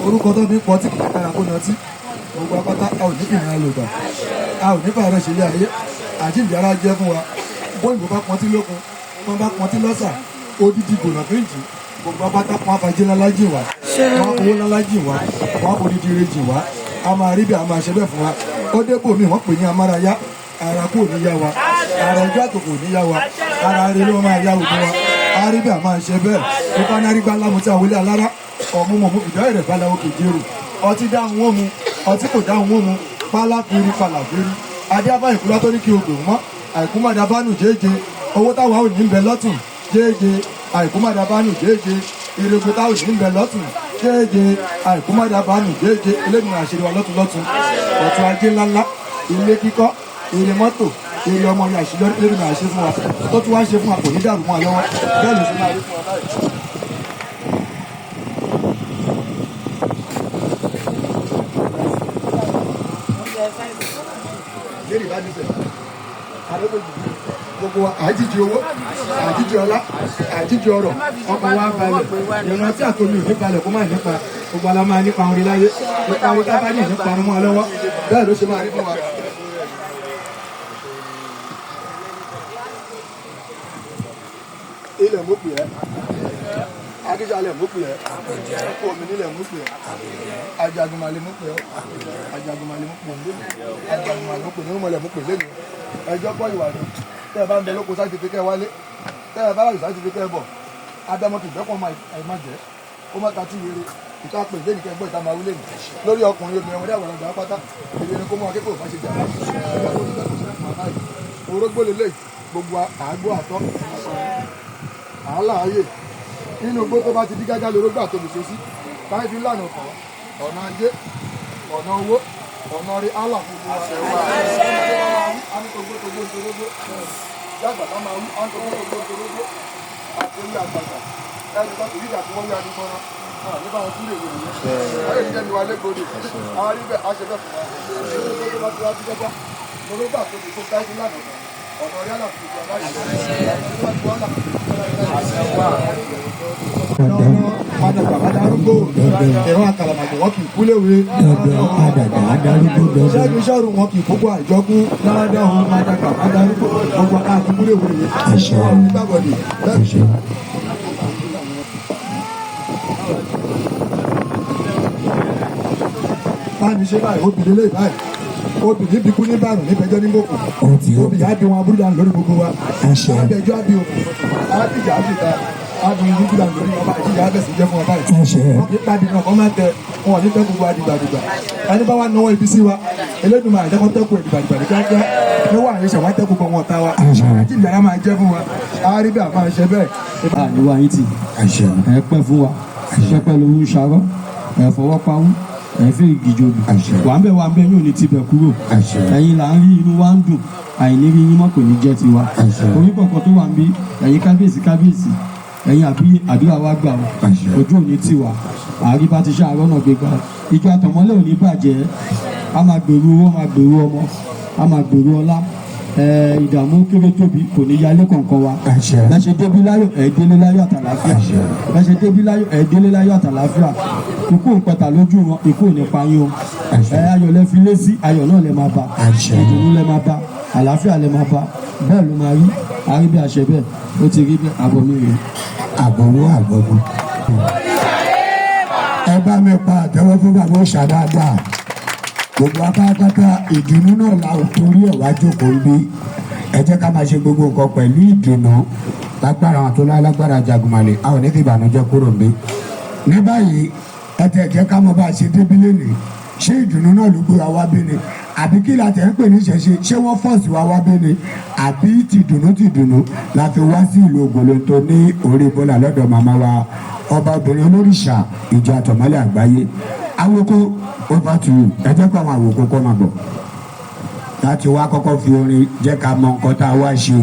orúkọ tó fi pọ̀ tí kìí kára kó nọtí gbogbo apáta a ò ní ìrìn àlògbà a ò ní fàárẹ̀ ṣẹlẹ̀ ayé àjíǹde ara jẹ́ fún wa bóyìnbó bá pọntí lókun wọn bá pọntí lọ́sà odidi gònà méjì gbogbo apáta wọn afajẹ́ lálájì wá wọn owó lálájì wá wọn odidi rejì wá a máa rí bí a máa ṣe bẹ́ẹ̀ fún wa ó dépò mi wọ́n pè ní amárayá ara kò ní yá wa ara ọjọ́ àtòkò ní yá wa ara rẹ ló máa yá òkú wa a rí bí a máa ṣe bẹ́ẹ̀ ó bá nárí gbá lámú tí a wọlé alára ọmọ mọ̀ mú ìdá ìrẹ̀ bá láwọ́ kejìrò ọtí dáhùn wọ́n mu ọtí kò dáhùn wọ́n mu pálákiri palàkiri adéábá ìkúlá tó ní kí o gbòó mọ́ àìkúmọ̀dábánù jéje owó táwa ò ní bẹ lọ́tùn jéje àìkúmọ̀dábánù jéje ìrègbè táwa ò ní bẹ lọ́tùn jéje àìkúmọ̀dábánù jéje eléyìí àṣírí wa lọ́tùn lọ́tùn ọ̀tún ajé ńláńlá ilé kíkọ́ èrè mọ́tò èrè ọmọ ní àṣeyọrí eléyìí àṣẹ fún wa tó tún wá ṣe fún wa kò ní dàrú mọ́ wa lọ́wọ́ bẹ́ẹ̀ ló ṣe máa rí fún wa báyìí. gbogbo àjíjì owó àjíjì ọlá àjíjì ọrọ̀ ọkàn wa balẹ̀ ìran tí àtòmí ò ní balẹ̀ kó má nípa gbogbo ala máa nípa orin láyé nípa orin tá a bá ní nípa ọmọ lọ́wọ́ bẹ́ẹ̀ ló ṣe máa rí fún wa. ilẹ̀ mú pè ẹ́ akíjalẹ̀ mú pè ẹ́ kó omi nílẹ̀ mú pè ẹ́ ajagunmalè mú pè ẹ́ ajagunmalè mú pè ẹ́ ajagunmalè mú pè ní ìmọ̀lẹ̀ mú pè lẹ́nu ẹjọ́ pọ̀ ìwà ni tẹ́ ẹ bá ń bẹ lóko sáà ti fi kẹ́ wálé tẹ́ ẹ bá rà sáà ti fi kẹ́ bọ̀ ádámọ́ kì í gbẹ́pọ̀ àìmọ̀ jẹ́ ó má ta tí wéré ìta pè lẹ́nu kẹ́ gbọ́ ìta máa wí lẹ́nu lórí ọkùnrin obìnrin ọmọdé àwọn ọ̀gá pátá èdè ni kó mú akẹ́kọ̀ọ́ má ṣe jà orógbó lélẹ̀ gbogbo àgọ́ àtọ́ àálà ayé nínú gbó tó bá ti dí gágá lórógbó àtòbí so sí táyé fi lànà kàn ọ̀nà ajé ọ̀nà owó ọ̀nà rí àlà gbogbo wa anítògbótogbótorógbó yàgbà ká máa wí anítògbótogbótorógbó àti orí àgbàgbà ẹni tó kìí ìjà tí wọ́n wí adigbọ́nà nípa àwọn túlẹ̀ ìwé nìyẹn ayé ìjẹ́ ni wa lẹ́gbọ̀ọ́dẹ̀ àwọn rí bẹ́ẹ̀ á ṣe bẹ́ẹ̀ fún wa tó bá ti wá sí gẹ́gẹ́ lórógbó àtòbí so táyé fi lànà kàn ọ̀nà rí àlà gbogbo ẹ̀rọ àkàlàmàgbò wọn kì í kú léwe ṣẹ́gun ṣọ́ọ̀rù wọn kì í kókó àìjọ́kú dáadáa òun máa dàgbà máa darúgbó gbogbo àkàkú léwe nígbàgbọ́dì bẹ́ẹ̀. báyìí ṣe báyìí obìnrin lè báyìí obìnrin bí kú ní bàrùn níbẹjọ ní gbòkù obìnrin á bí wọn abúlé dànù lórí gbogbo wa abẹjọ á bí òkú ábíjà ábíjà ábí ìlú dànù lórí ọba ìjìyà abẹsí jẹ fún ọba yìí wọn kì í pàdé náà kọ́ máa tẹ wọn ò ní tẹ gbogbo àdìgbàdìgbà ẹni bá wà náwó ibi sí wa Elédùmarè àjẹkọ tẹkù ẹdìgbàdìgbà kíákíá níwọ àyẹsẹ wà tẹkù gbọmọ ọ̀tá wa àjíǹde máa jẹ fún wa á rí bí àmà ṣe bẹ́ẹ̀. àníwá yín ti ẹ pẹ́ fún wa ṣẹpẹ́ lówó ṣarọ́ ẹ fọwọ́ pawú ẹ̀fẹ́ ìgìjòbì wà ń bẹ̀ yóò ní tibẹ̀ kúrò ẹ̀yin là ń rí inú wa ń dùn àìní rí yín mọ́ kò ní jẹ́ tiwa orí kọ̀ọ̀kan tó wà ń bí ẹ̀yin kábíyèsí ẹ̀yin àdúrà wa gbà ó ojú òní tiwa àárí bá ti ṣe àárọ̀ náà gbégbá ìjọ àtọ̀mọ́lẹ̀ ò ní bàjẹ́ a máa gbèrú owó a máa gbèrú ọmọ a máa gbèrú ọlá ìdààmú kéré tóbi kò ní yálé kọ̀ọ̀kan wa bẹ́sẹ̀ débi láyọ̀ ẹ̀ẹ́délé láyọ̀ àtàlàáfíà bẹ́sẹ̀ débi láyọ̀ ẹ̀ẹ́délé láyọ̀ àtàlàáfíà ikú òǹpẹ̀tà lójú wọn ikú ò ní pa yín o ayọ̀ lẹ fi lé sí ayọ̀ náà lẹ máa bá ìdùnnú lẹ máa bá àlàáfíà lẹ máa bá bẹ́ẹ̀ ló máa rí àrí bí àṣẹ bẹ́ẹ̀ ó ti rí bí àbọ̀ mi rè. àbọ̀wọ́ ẹ bá mi pa àtẹ́wọ́ fún bàbá òòṣà dáadáa gbogbo apátápátá ìdùnnú náà la ò torí ẹ̀ wá jókòó bí ẹ jẹ́ ká máa ṣe gbogbo nǹkan pẹ̀lú ìdùnnú lágbára àwọn tó lágbára Jagunmalè a ò ní fi ìbànújẹ́ kúrò níbí ní báyìí ẹ tẹ̀ jẹ́ ká mọ̀ bá a ṣe débí lénìí ṣé ìdùnnú náà ló gbé wa wá bí ni àbí kí la tẹ̀ ń pè ní ìṣẹ̀ṣe ṣé wọ́n fọ́ọ̀sì wa wá bí ni àbí tìdùnnú la fi wá sí ìlú Ògòlóńtò ní orí bọ́là lọ́dọ̀ màmá wa ọba obìnrin olóríṣà ìjọ àtọ̀mọ́lẹ̀ àgbáyé. Awoko over to you ẹ jẹ́ kó àwọn àwòkọ́ kọ́ máa bọ̀ láti wá kọ́kọ́ fi orin jẹ́ ká mọ nǹkan tá a wá ṣe.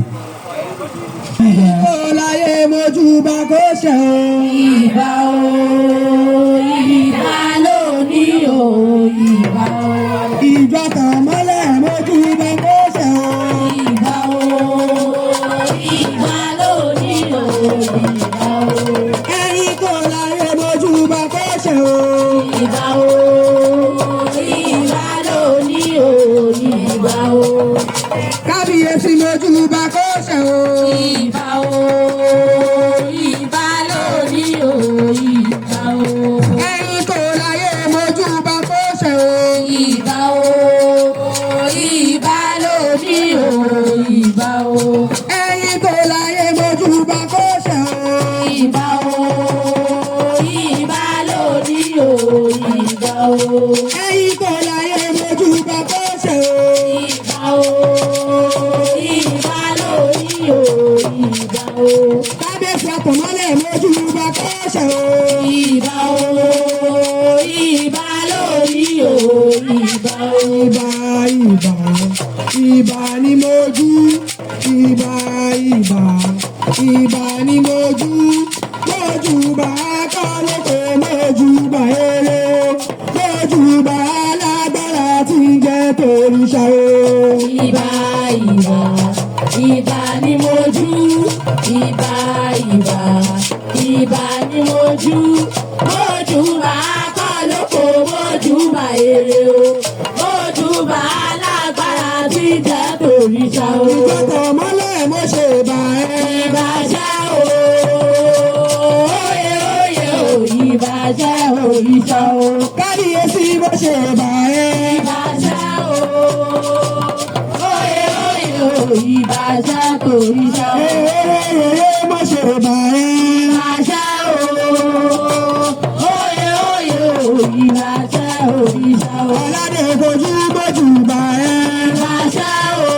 Láyé mojú bá kó ṣe o. Ìbà o, ìbà lónìí o, ìbà o. Ìjọ Àtọ̀mọ́lẹ̀ mojú bá kó ṣe o. Ìbà o, ìbà lónìí o, ìbà o. Ẹ̀yin tó láyé mojú bá kó ṣe o. Ìbà o, ìbà lónìí o, ìbà o. Kábíyèsí mojú bá kó ṣe o. Ìbà o, ìbà lónìí o, ìbà o. Ẹ̀yin tó láyé mojú bá kó ṣe o. Ìbà o, ìbà lónìí o, ìbà o. Ẹ̀yin tó láyé mojú bá kó ṣe o. Ìbà o, ìbà lónìí o, ìbà o. Ẹ̀yin tó láyé mojú bá kó ṣe o. Ìbà o, ìbà lónìí o, ìbà o. Kábíyèsí Àtọ̀mọ́lẹ̀ mojú bá kó ṣe o. Ìbà o, ìbà lónìí o, ìbà o. Ìbà ni mojú, ìbà ni mojú, mojú bá kọ́ lóko, mojú bá eré, mojú bá alágbára tí ń jẹ́ tòrìṣà o. Ìbà ni mojú, ìbà ni mojú, mojú bá kọ́ lóko, mojú bá èrè o, mojú bá alágbára tí jẹ́ tòrìṣà o. Ìjọ Àtọ̀mọ́lẹ̀ mo ṣe bá ẹ. Ìbàjẹ́ o, óyè o, ìbàjẹ́ òrìṣà o. Kábíyèsí mo ṣe bá ẹ. Ìbàjẹ́ o, óyè o, ìbàjẹ́ òrìṣà o. Mo ṣe bá ẹ. Ìbàjẹ́ o, óyè o, ìbàjẹ́ òrìṣà o. Aládé fojú mojú bá ẹ. Ìbàjẹ́ o,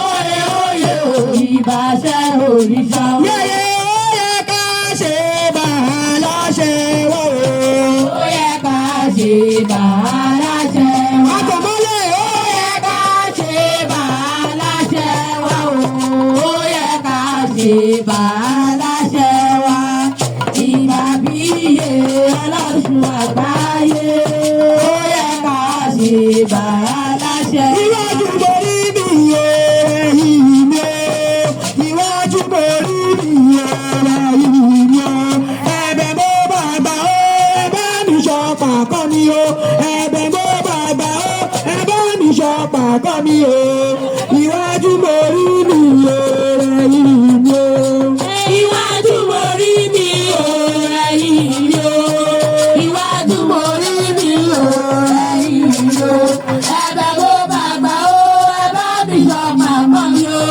óyè o, ìbàjẹ́ òrìṣà o. Yẹ́yẹ́ ó yẹ ká ṣe bá a láṣẹ wọ̀ o. Ó yẹ ká ṣe bàálà ṣẹ wá. Àtọ̀mọ́lẹ̀ ó yẹ Ká ṣe bàálà ṣẹ wá o. Ó yẹ ká ṣe bàálà ṣẹ wá. Ìgbà bí iye ọlọ́sùn àgbáyé. Ó yẹ ká ṣe bàálà ṣẹ wá. iwájú borí mi ẹ̀yìn mi o. Iwájú borí mi ẹ̀yìn mi o. Ẹ̀bẹ̀ mo bàbá o, ẹ bá mi sọ pàkọ́ mi o. Ẹ̀bẹ̀ mo bàbá o, ẹ bá mi sọ pàkọ́ mi o. Iwájú borí mi ẹ̀yìn mi o. Iwájú mo rí mi o, ẹ̀yìn mi o. Iwájú mo rí mi o, ẹ̀yìn mi o. Ẹ̀bẹ̀ mo bàbá o, ẹ bá mi sọ pàpọ̀ mi o.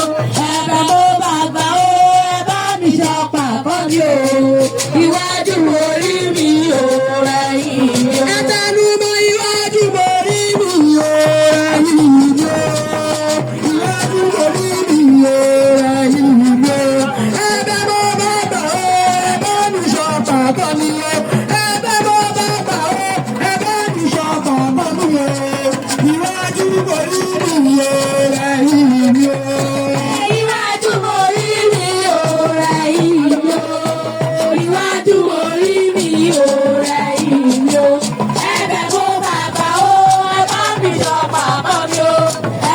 Ẹ̀bẹ̀ mo bàbá o, ẹ bá mi sọ pàpọ̀ mi o. Iwájú mo rí mi o, ẹ̀yìn mi o. Ẹ̀tẹ̀nu mọ́ iwájú borí mi ẹ̀yìn mi o. Iwájú borí mi ẹ̀yìn mi o. Ẹ̀bẹ̀ mo bàbá o, ẹ bá mi sọ pàkọ́ mi o. Ẹ̀bẹ̀ mo bàbá o, ẹ bá mi sọ pàkọ́ mi o. Iwájú borí mi ẹ̀yìn mi o. Iwájú mo rí mi o, ẹ̀yìn mi o. Iwájú mo rí mi o, ẹ̀yìn mi o. Ẹ̀bẹ̀ mo bàbá o, ẹ bá mi sọ pàpọ̀ mi o.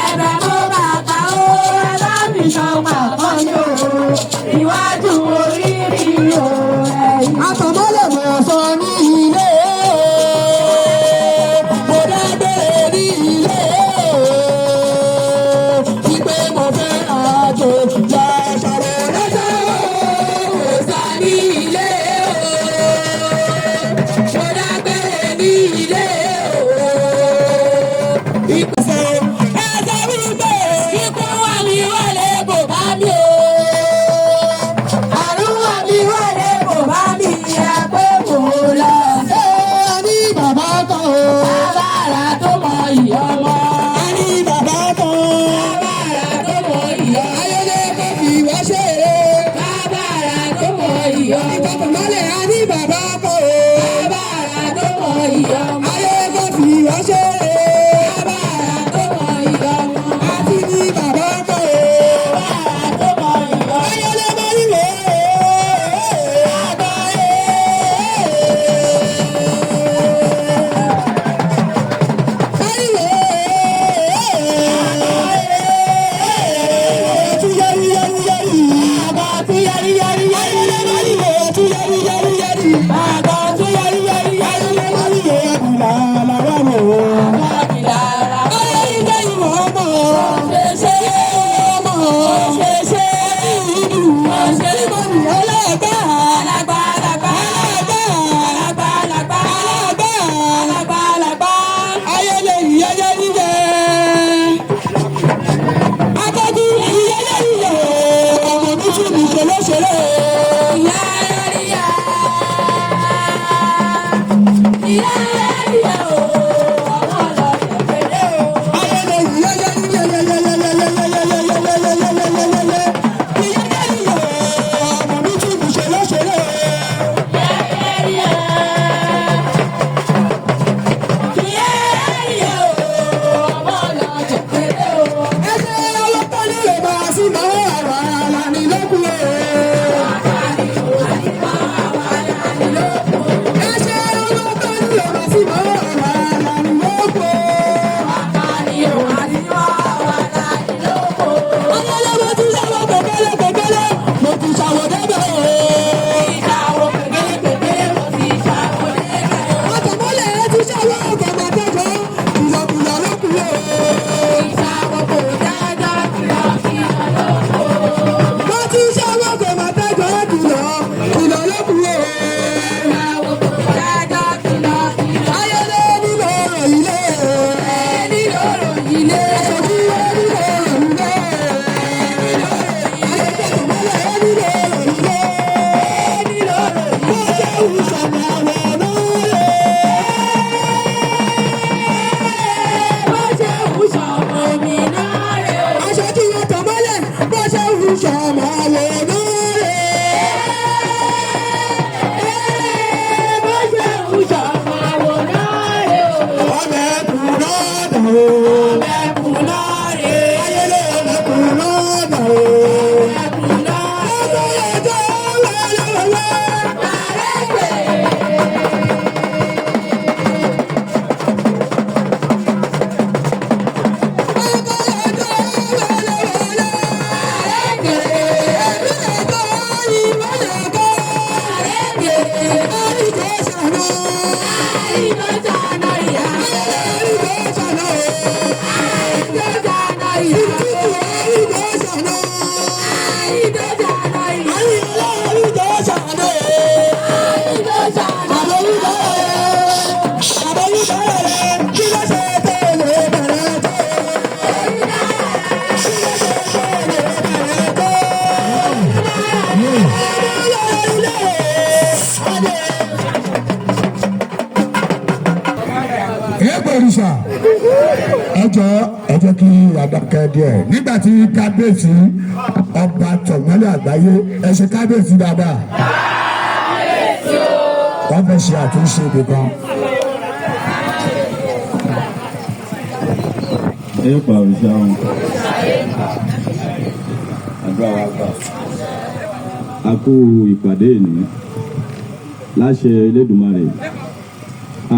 Ẹ̀bẹ̀ mo bàbá o, ẹ bá mi sọ pàpọ̀ mi o. Iwájú mo rí mi o, ẹ̀yìn. Àtọ̀mọ́lẹ̀ mọ̀ sọ ní ilé. Mo dágbére ní ilé. Ìpè mo fẹ́ àjò ìjà ṣàrò lọ́sẹ̀ o. Mo sá ní ilé o. Mo dágbére ní ilé o. Ìpèsè ẹ̀jẹ̀ wípé Ikú wà ní wọlé kò bá mi o. Àrùn wà ní wọlé kò bá mi. Ẹ pé mo lọ. òrìṣà ẹ jẹ́ kí adakẹ́ díẹ̀ nígbà tí kábíyèsí ọba tọ̀mọ́lẹ̀ àgbáyé ẹ ṣe kábíyèsí dáadáa wọ́n fẹ́ ṣe àtúnṣe nìkan. ẹ pa òrìṣà wọn àdúrà wa gbà. a kú ìpàdé ènìyàn láṣẹ Elédùmarè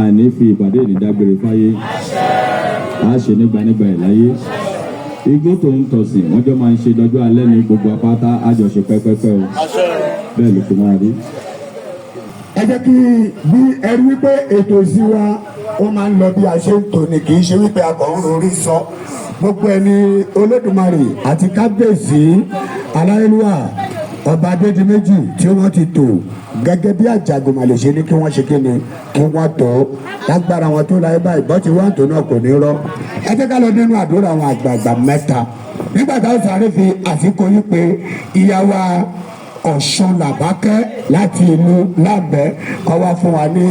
àní fi ìpàdé ènìyàn dágbére fáyé a ṣe nígbànígbà ẹ̀ láyé igbó tó ń tọ̀sìn wọ́n jọ máa ń ṣe lọ́jọ́ alẹ́ ní gbogbo apáta àjọṣe pẹ́pẹ́pẹ́ o bẹ́ẹ̀ ló fi máa rí. ẹ jẹ́ kí bí ẹ rí wípé ètò ìsìn wa ó máa ń lọ bí a ṣe ń tò ní kì í ṣe wípé a kàn ń rorí sọ gbogbo ẹni Olódùmarè àti kábíyèsí aláyélúwà ọba Adédìméjì tí wọ́n ti tò gẹ́gẹ́ bí Àjàgùnmàlè ṣe ní kí wọ́n ṣe kíni kí wọ́n tọ́ lágbára wọn tó láyé báyìí bọ́ ti wọ́n tó náà kò ní rọ́ ẹ jẹ́ ká lọ nínú àdúrà àwọn àgbààgbà mẹ́ta nígbà táwọn sáré fi àsìkò yí pé ìyàwó Ọ̀ṣun Làbákẹ́ láti inú Lábẹ́ kọ́ wá fún wa ní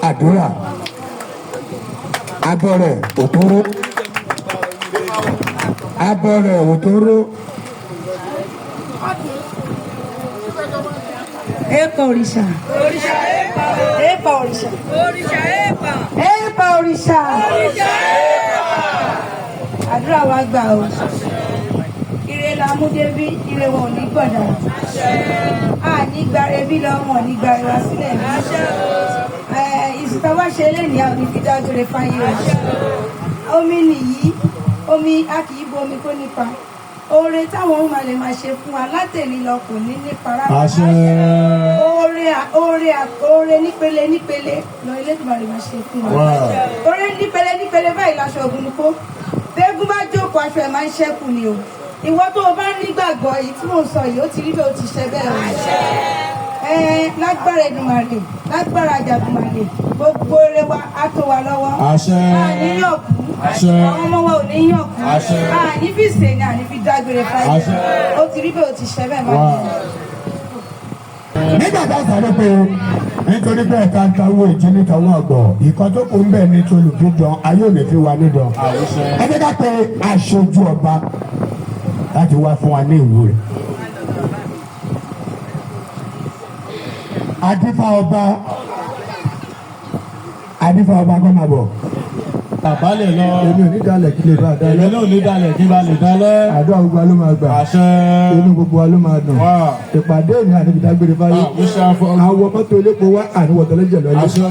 àdúrà abọ́rẹ̀ òtóró abọ́rẹ̀ òtóró. Epa òrìṣà. Òrìṣà epa. Epa òrìṣà. Òrìṣà epa. Epa òrìṣà. Òrìṣà epa. Àdúrà wa gbà o. Ire la mú débí, ire wọn ò ní gbọ̀dà. A ní gba ebi lọ, wọn ò ní gba ìwà sílẹ̀ ní. Ìsìta wá ṣe lé ní àwọn onífídájúre fáyé o. Omi nìyí, omi a kì í bo omi kó nípa. Oore táwọn ohun máa lè máa ṣe fún wa látẹ̀lé lọ kò ní nípa rárá. Oore nípele nípele lọ Elédùmarè máa ṣe fún wa. Oore nípele nípele báyìí láṣọ ògùnùkó. Bẹ́ẹ̀gún bá jókòó aṣọ ẹ̀ máa ń ṣẹ́kù ni o. Ìwọ tó o bá nígbàgbọ́ èyí tí mò ń sọ yìí ó ti rí bẹ́ẹ̀ ó ti ṣẹ bẹ́ẹ̀ o. Lágbára Èdùmàrè lágbára Àjàgùnmàlè gbogbo oore wa á tó wa lọ́wọ́. Àníyàn kú àwọn ọmọ wa ò ní yàn kú àní fi sèé ní àní fi dágbére fáyé ó ti rí bẹ́ẹ̀ ó ti ṣẹ bẹ́ẹ̀ máa ń nígbà tá a sọ̀rọ̀ pé nítorí pé ẹ̀ka ń tawó ìjì níta wọn ọ̀gbọ̀ ìkan tó kù ń bẹ̀ ní tolùdíjọ ayé ò lè fi wá nídàn. ẹ jẹ́ ká pé aṣojú ọba láti wá fún wa ní ìwúre. Adífá ọba kọ́ máa bọ̀. Àbálẹ̀ lọ. èmi ò ní dalẹ̀ kí lè bá dalẹ̀. Èmi náà ò ní dalẹ̀ kí n bá lè dalẹ̀. àdúrà gbogbo wa ló máa gbà. Àṣẹ. inú gbogbo wa ló máa dùn. ìpàdé ìní àníbi dágbére fáyé. àwọn mọ́tò elépo wá àníwọ̀tẹ́lẹ́jẹ̀ lọ́lé. Àṣẹ.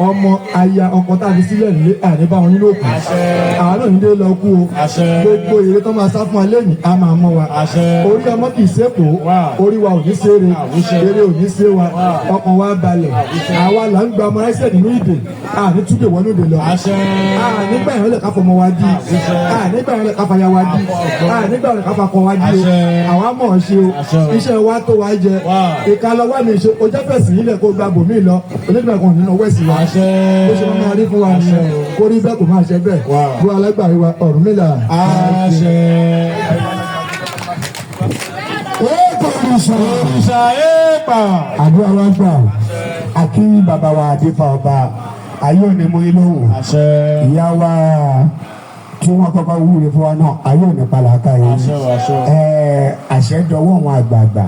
ọmọ aya ọkọ tá a fi sílẹ̀ nílé àníbá wọn nínú òkú. Àṣẹ. àwọn náà nílé lọ kú o. Àṣẹ. gbogbo èrè tó máa sá fún wa lẹ́yìn á máa mọ́ wa. Àṣẹ. orí ọmọ kì í sépò. orí wa ò ní sére. eré ò ní sé wa. ọkàn wa balẹ̀. àwa là ń gba ọmọ ẹsẹ̀ nínú ìdè. àní túbẹ̀ wọnú ìdè lọ. Àṣẹ. nígbà yẹn lè ká fọmọ wa di. nígbà yẹn lè ká fàyà wa di. nígbà yẹn lè ká fakọ wa di o. àwa mọ̀ ọ́ ṣe o. iṣẹ́ wa tó wa jẹ. ìka lọ wá mi ṣe o jẹ́ fẹ̀sì yín lẹ̀ kó gba bòmí lọ. onígbà kan nínú wẹ̀sì wa. ó ṣe máa rí fún wa nìyẹn. kó rí bẹ́ẹ̀ kó máa ṣe bẹ́ẹ̀. fún alágbàáyé wa Ọ̀rúnmìlà. Àṣẹ. Òrìṣà èèpà. àdúrà wa gbà àkí bàbá wa Adífá ọba ayé òní mú ilé òun. Àṣẹ. ìyá wa tí wọ́n kọ́kọ́ wúre fún wa náà ayé òní palaka yìí. Àṣẹ o, àṣẹ o. àṣẹ dọwọ́ àwọn àgbààgbà.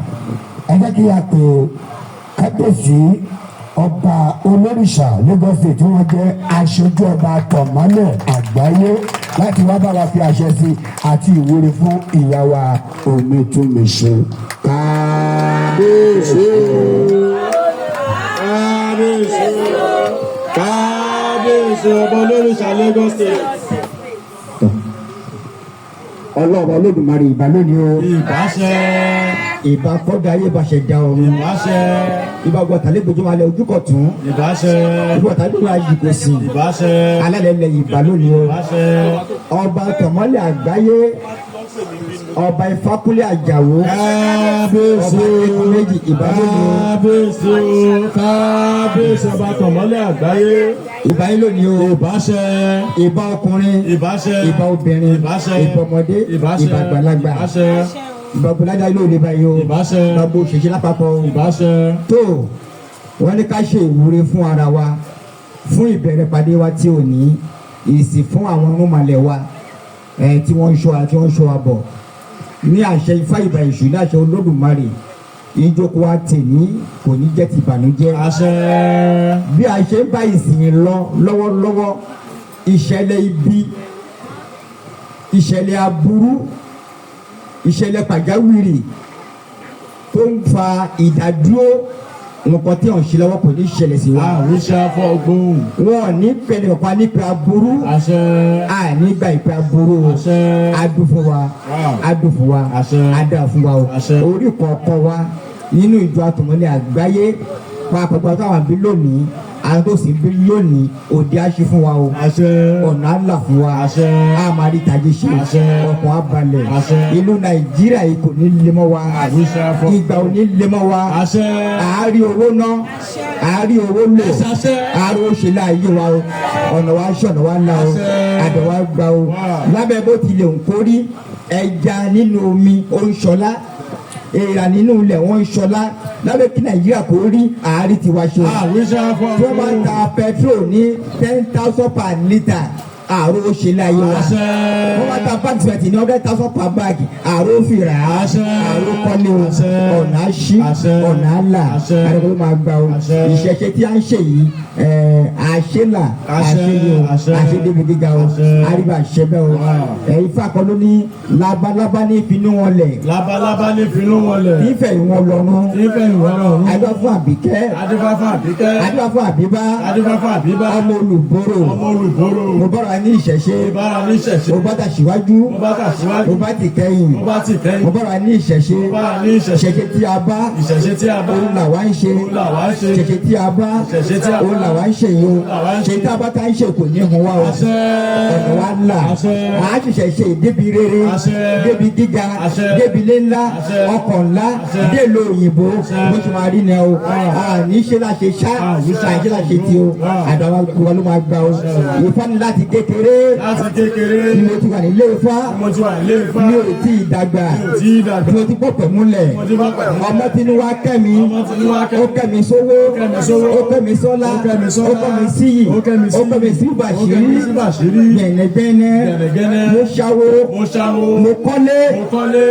ẹ jẹ́ kí a pè kábíyèsí ọba olórìṣà Lagos State tí wọ́n jẹ́ aṣojú ọba tọ̀mọ́lẹ̀ àgbáyé láti wá bá wa fi àṣẹ sí àti ìwúre fún ìyá wa Omitumise. Kábíyèsí o. Kábíyèsí o. Kábíyèsí ọba olórìṣà Lagos State. ọlọ́ọ̀bà Olódùmarè ìbà lónìí o. Ìbáṣẹ. ìbà kọ́dà ayé bá ṣe dá ọ̀run. Ìbáṣẹ. ìbà gbọ̀tà lẹ́gbẹ̀jọ́ máa lẹ ojúkọ̀ tún. Ìbáṣẹ. ìbọ̀tà lẹ́gbẹ̀jọ́ máa yìí kò sí. Ìbáṣẹ. alálẹ̀lẹ̀ ìbà lónìí o. Ìbáṣẹ. ọba tọ̀mọ́lẹ̀ àgbáyé ọba Ifákúnlé Àjàó. Kábíyèsí ọba o. ẹkùn méjì ìbà lónìí o. Kábíyèsí o. Kábíyèsí ọba tọ̀mọ́lẹ̀ àgbáyé. ìbà yín lónìí o. Ìbáṣẹ. ìbà ọkùnrin. Ìbáṣẹ. ìbà obìnrin. Ìbáṣẹ. ìbà ọmọdé. Ìbáṣẹ. ìbà àgbàlagbà. Ìbáṣẹ. ìbà gbọ̀lájà ilé òde báyìí o. Ìbáṣẹ. gbogbo òṣèṣẹ́ lápapọ̀ o. Ìbáṣẹ. tó wọ́n ní ká ṣe ìwúre fún ara wa fún ìbẹ̀rẹ̀ pàdé wa tí ò ní ìsìn fún àwọn ọmọọmọlẹ̀ wa tí wọ́n ń ṣọ́ wa tí wọ́n ń ṣọ́ wa bọ̀ ní àṣẹ Ifá ìbà Èṣù ní àṣẹ Olódùmarè ìjókòó wa tèmi kò ní jẹ́ ti ìbànújẹ́. Àṣẹ. bí a ṣe ń bá ìsìn lọ lọ́wọ́lọ́wọ́ ìṣẹ̀lẹ̀ ibi ìṣẹ̀lẹ̀ aburú ìṣẹ̀lẹ̀ pàjáwìrì tó ń fa ìdádúró nǹkan tí wọ́n ṣe lọ́wọ́ kò ní ṣẹlẹ̀ sí wa. Àríṣà fọ́gbọ́n. wọn ní pẹ̀lẹ́ ọ̀pá nípa aburú. Àṣẹ. nígbà ìpè aburú. Àṣẹ. adùn fún wa. adùn fún wa. Àṣẹ. adà fún wa o. Àṣẹ. orí kọ̀ọ̀kan wa nínú ìjọ àtọ̀mọ́lẹ̀ àgbáyé pàápàá táwọn àbí lónìí àwọn tó sì bí lónìí òde á ṣe fún wa o. Àṣẹ. ọ̀nà àlà fún wa. Àṣẹ. àmàrí tàjé ṣe. Àṣẹ. ọkàn abalẹ̀. Àṣẹ. ìlú Nàìjíríà yìí kò ní lé mọ́ wa. Àríṣà fọ́gbọ́n. ìgbà ò ní lé mọ́ wa. Àṣẹ. àárí owó ná àárí owó lò Àṣẹ. àárí ó ṣe láàyè wa o ọ̀nà wa ṣọ̀nà wa ńlá o Àṣẹ. àdọ̀ wa gba o lábẹ́ bó tilẹ̀ ń kórí ẹja nínú omi ó ń ṣọlá èèrà nínú ilẹ̀ wọ́n ń ṣọlá lábẹ́ kí Nàìjíríà kò rí àárí tiwa ṣe. Àríṣà fọ́gbọ́n. tí wọ́n bá ta petrol ní 10,000 per litre àrò ó ṣe láyé wa. Àṣẹ. wọ́n bá ta bag cement ní 100,000 per bag àrò ó fi rà á. Àṣẹ. àrò kọ́lé o Àṣẹ. ọ̀nà àṣì Àṣẹ. ọ̀nà àlà Àṣẹ. àdàkọ́ ló máa gbà o. Àṣẹ. ìṣẹ̀ṣe tí a ń ṣe yìí àṣelà Àṣẹ. àṣeyọ Àṣẹ. àṣedébi gíga o Àṣẹ. àríwá àṣẹbẹ o. Ifá kan ló ní labalábá ní ìfinú wọn lẹ̀ Labalábá ní finú wọlé. nífẹ̀ ìwọ̀n lọ́nu Nífẹ̀ ìwọ̀n lọ́run. adúlá fún Àbíkẹ́ Adífá fún Àbíkẹ́. adúlá fún Àbíbá Adífá fún Àbíbá. ọmọ olùbóró Ọmọ olùbóró. mo bọ́ra ní ìṣẹ̀ṣe Ìbára ní ìṣẹ̀ṣe. mo bá ta síwájú Mo bá kà síwájú. mo bá ti kẹ́yìn Mo bá ti kẹ́yìn. mo bọ́ra ní ìṣẹ̀ṣe Mo bára ní ìṣẹ̀ṣe. ìṣẹ̀ṣe tí a bá Ìṣẹ̀ṣe tí a bá. òun làwa ń ṣe Òun làwa ń ṣe. ìṣẹ̀ṣe tí a bá Ìṣẹ̀ṣe tí a bá. òun làwa ń ṣe yìí o ṣe tá a bá ta ń ṣe kò ní hun wa o ọ̀nà wa là á ṣẹ̀ṣẹ̀ ṣe débi rere débi gíga débi ilé ńlá ọkọ̀ ńlá déèlò òyìnbó bó ṣe máa rí ni o ní ṣe láṣẹ ṣá àìṣe láṣẹ tí o àdáwà wa ló máa gbà o Ifá ni láti kékeré ni mo ti wà nílé Ifá mi ò tí ì dàgbà mi ò ti pọ̀pẹ̀ múlẹ̀ ọmọ tinúwa kẹ́mi ó kẹ́mi sówó ó kẹ́mi sọ́lá ó kẹ́mi síyì ó kẹ́mi sí bàṣírí gbẹ̀nẹ́gbẹ́nẹ́ mo ṣàwó mo kọ́lé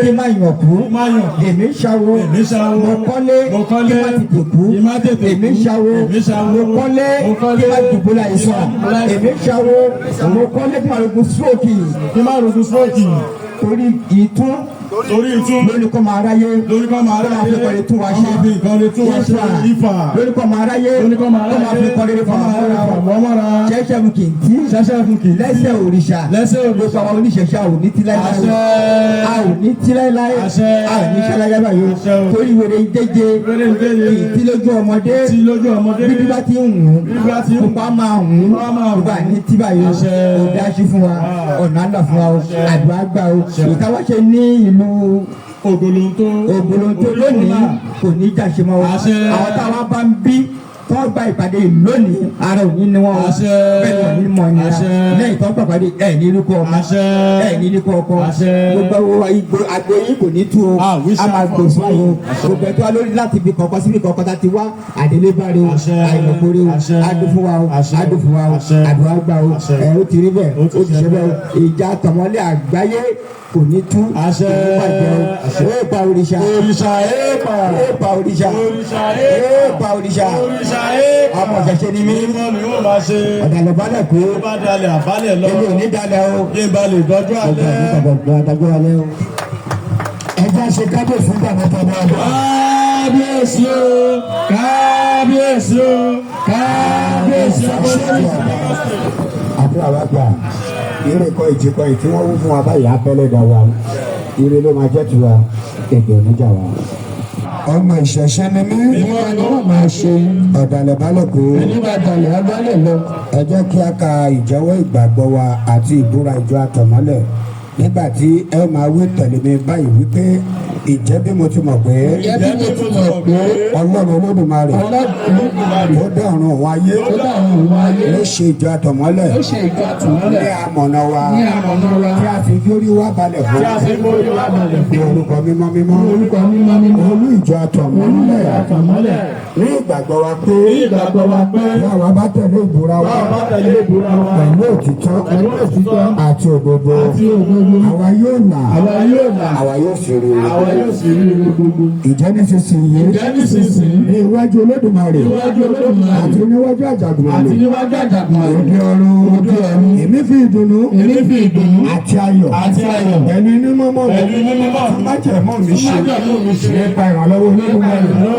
kí má yàn kú èmi ṣàwó mo kọ́lé kí má tètè kú èmi ṣàwó mo kọ́lé kí má dùbò láyé sọ èmi ṣàwó mo kọ́lé kí má rogun stroke torí ìtún lórí kọ́ máa ráyé lórí kọ́ máa fi kọ́lé tún wá ṣe Ifá lórí kọ́ máa ráyé kọ́ máa fi kọ́lé fún wa ṣẹ́ṣẹ́ fún kì í lẹ́sẹ̀ òrìṣà gbogbo àwọn oníṣẹ̀ṣẹ̀ àwọn ní tíláíláí àwọn ní tíláíláí àwọn ní ṣẹláyà báyìí torí wèrè jẹjẹ kì í tí lójú ọmọdé bíbí bá ti ń hùn pupa máa hùn gbogbo àní tí báyìí ó dáṣí fún wa ọ̀nà àlọ́ fún wa àdúrà gbà o ìkáwáṣe ní ìlú Ògòlóńtó lónìí kò ní jàṣe mọ́ wa àwọn táwa bá ń bí tó gba ìpàdé lónìí ara òní ni wọn bẹ́ẹ̀ ni òní mọ̀ nira lẹ́yìn tó gba ìpàdé ẹ̀ ní irúkọ ọmọ ẹ̀ ní irúkọ ọkọ gbogbo àgbo yìí kò ní tú o a máa gbò fún o gbogbo ẹ̀tọ́ lórí láti ibi kọ̀ọ̀kan síbi kọ̀ọ̀kan tá ti wá àdélébáre o àìmọ̀kórè o adófúnwa o àdúrà gbà o ẹ̀ ó ti rí bẹ́ẹ̀ ó ti ṣe bẹ́ẹ̀ ìjà tọ̀mọ́lé àgbáyé kò ní tú éèpà òrìṣà ọmọ ìṣẹ̀ṣẹ̀ ni mí ọ̀dàlẹ̀ balẹ̀ kú èmi ò ní dalẹ̀ o àtàgbọ́ alẹ́ o. ẹja ṣe kábíyèsí fún bàbá tó bá wà. kábíyèsí o kábíyèsí o kábíyèsí o. àdúrà wa gbà ire kọ ìjìkọ ìtí wọn wú fún wa báyìí abẹ́lẹ̀ dà wa ire ló máa jẹ́ tiwa èdè oníjà wa. ọmọ ìṣẹ̀ṣẹ̀ ni mí ìwọ ni wọ́n máa ṣe ọ̀dàlẹ̀ balẹ̀ kú ẹni bá dalẹ̀ agbálẹ̀ lọ. ẹ jẹ́ kí a ka ìjẹ́wọ́ ìgbàgbọ́ wa àti ìbúra ìjọ àtọ̀mọ́lẹ̀ nígbà tí ẹ máa wí tẹ̀lé mi báyìí wípé ìjẹ́ bí mo ti mọ̀ pé Ọlọ́run Olódùmarè ó dá ọ̀run òun ayé ló ṣe ìjọ àtọ̀mọ́lẹ̀ ní amọ̀nà wa tí a fi yórí wá balẹ̀ fún orúkọ mímọ́ olú ìjọ àtọ̀mọ́lẹ̀ ní ìgbàgbọ́ wa pé bí àwa bá tẹ̀lé ìbúra wa pẹ̀lú òtítọ́ àti òdodo àwa yóò là àwa yóò ṣe rere ìjẹ́ nísinsìnyí ní iwájú Olódùmarè àti níwájú Àjàgùnmàlè òde ọ̀run èmi fi ìdùnnú àti ayọ̀ pẹ̀lú inú mọ́mọ́ májẹ̀mọ́ mi ṣe nípa ìrànlọ́wọ́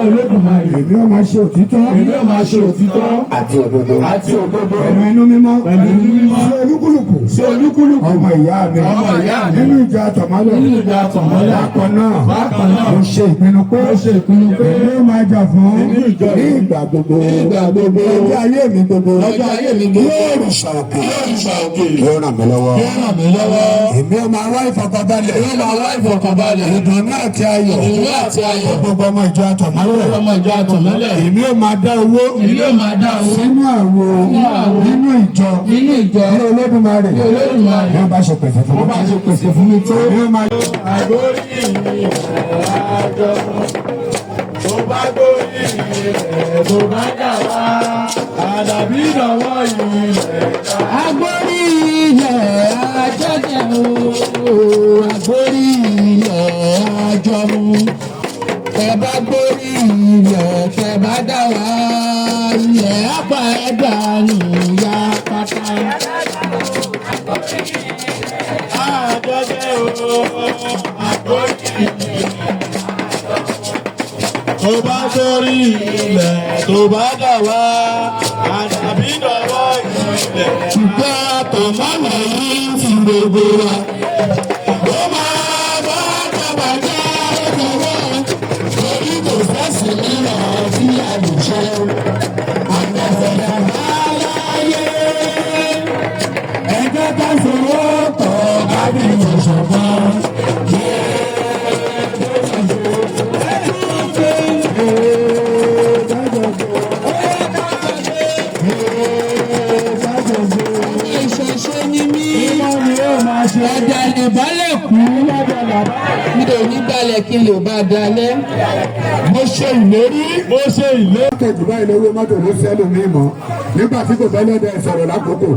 Olódùmarè èmi ó máa ṣe òtítọ́ àti òdodo pẹ̀lú inú mímọ́ sí olúkúlùkù ọmọ ìyá mi nínú ìjọ àtọ̀mọ́lẹ̀ bákan náà mo ṣe ìpinnu pé èmi ó máa jà fún ní ìgbà gbogbo ọjọ́ ayé mi gbogbo lóòrùsà òkè yóò ràn mí lọ́wọ́ èmi ó máa wá ìfọ̀kànbalẹ̀ ìdùnnú àti ayọ̀ gbogbo ọmọ ìjọ àtọ̀mọ́lẹ̀ èmi ó máa dá owó sínú àwo nínú ìjọ ní Olódùmarè wọ́n bá ṣe pèsè fún mi tó èmi ó máa Agbórí ilẹ̀ àjọ, tó bá gbórí ilẹ̀ tó bá dà wá, àdàbí ìdánwò ilẹ̀ dá. Agbórí ilẹ̀ àjọ jẹ́ o, agbórí ilẹ̀ àjọ mu. Tẹ bá gbórí ilẹ̀ tẹ bá dà wá, ilẹ̀ àpá ẹ̀dá nìyá pátá. Tó bá sórí ilẹ̀ tó bá dà wá, àdàbí dọ̀wọ́ ilẹ̀. Ṣùgbọ́n àtọ̀mọ́lẹ̀ yìí ti gbogbo wa. Ó máa bá dàgbà jẹ́ ọ̀dọ̀wọ́, torí kò fẹ́sì nílẹ̀ tí a lè ṣe. Àgbàfẹ̀dà máa yá balẹ̀ kú mi ò ní balẹ̀ kí n lè bá dalẹ̀. mo ṣe ìlérí. mọ́tò jù báyìí lówó mọ́tò ló sẹ́lù mí mọ́ nígbà tí kò bẹ́ẹ̀ lọ́dẹ sọ̀rọ̀ lákòókò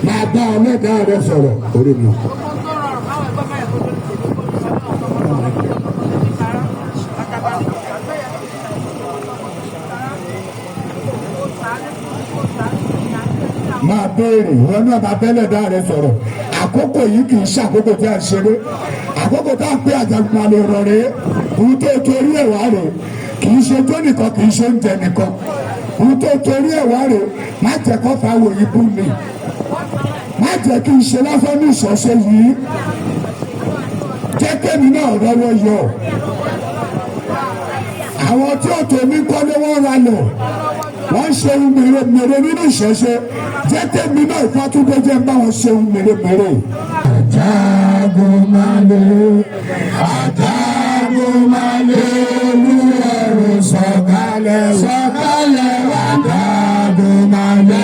máa bá ọlọ́dà rẹ sọ̀rọ̀ orí mi. máa béèrè wọn náà máa bẹ́lẹ̀ dá rẹ sọ̀rọ̀ àkókò yìí kì í ṣàkókò tí a ń ṣeré àkókò tá a pé Àjàgùnmàlè rọ̀ rèé ohun tó torí ẹ̀ wá rèé kì í ṣe tó nìkan kì í ṣe oúnjẹ nìkan ohun tó torí ẹ̀ wá rèé má jẹ́ kó fa wòye bú mi má jẹ́ kí n ṣe lásán ní ìṣọ̀ṣe yìí jẹ́ kémi náà rọ́wọ́ yọ àwọn tí ò tó mi kọ́lé wọ́n ra lọ wọ́n ṣe ohun mèremère nínú ìṣẹ̀ṣe jẹ́ kémi náà ìfọ́túndé jẹ́ bá wọn ṣe ohun mèremère. Àjàgùnmàlè Àjàgùnmàlè olúẹrù sọ̀kalẹ̀ sọ̀kalẹ̀ wá. Àjàgùnmàlè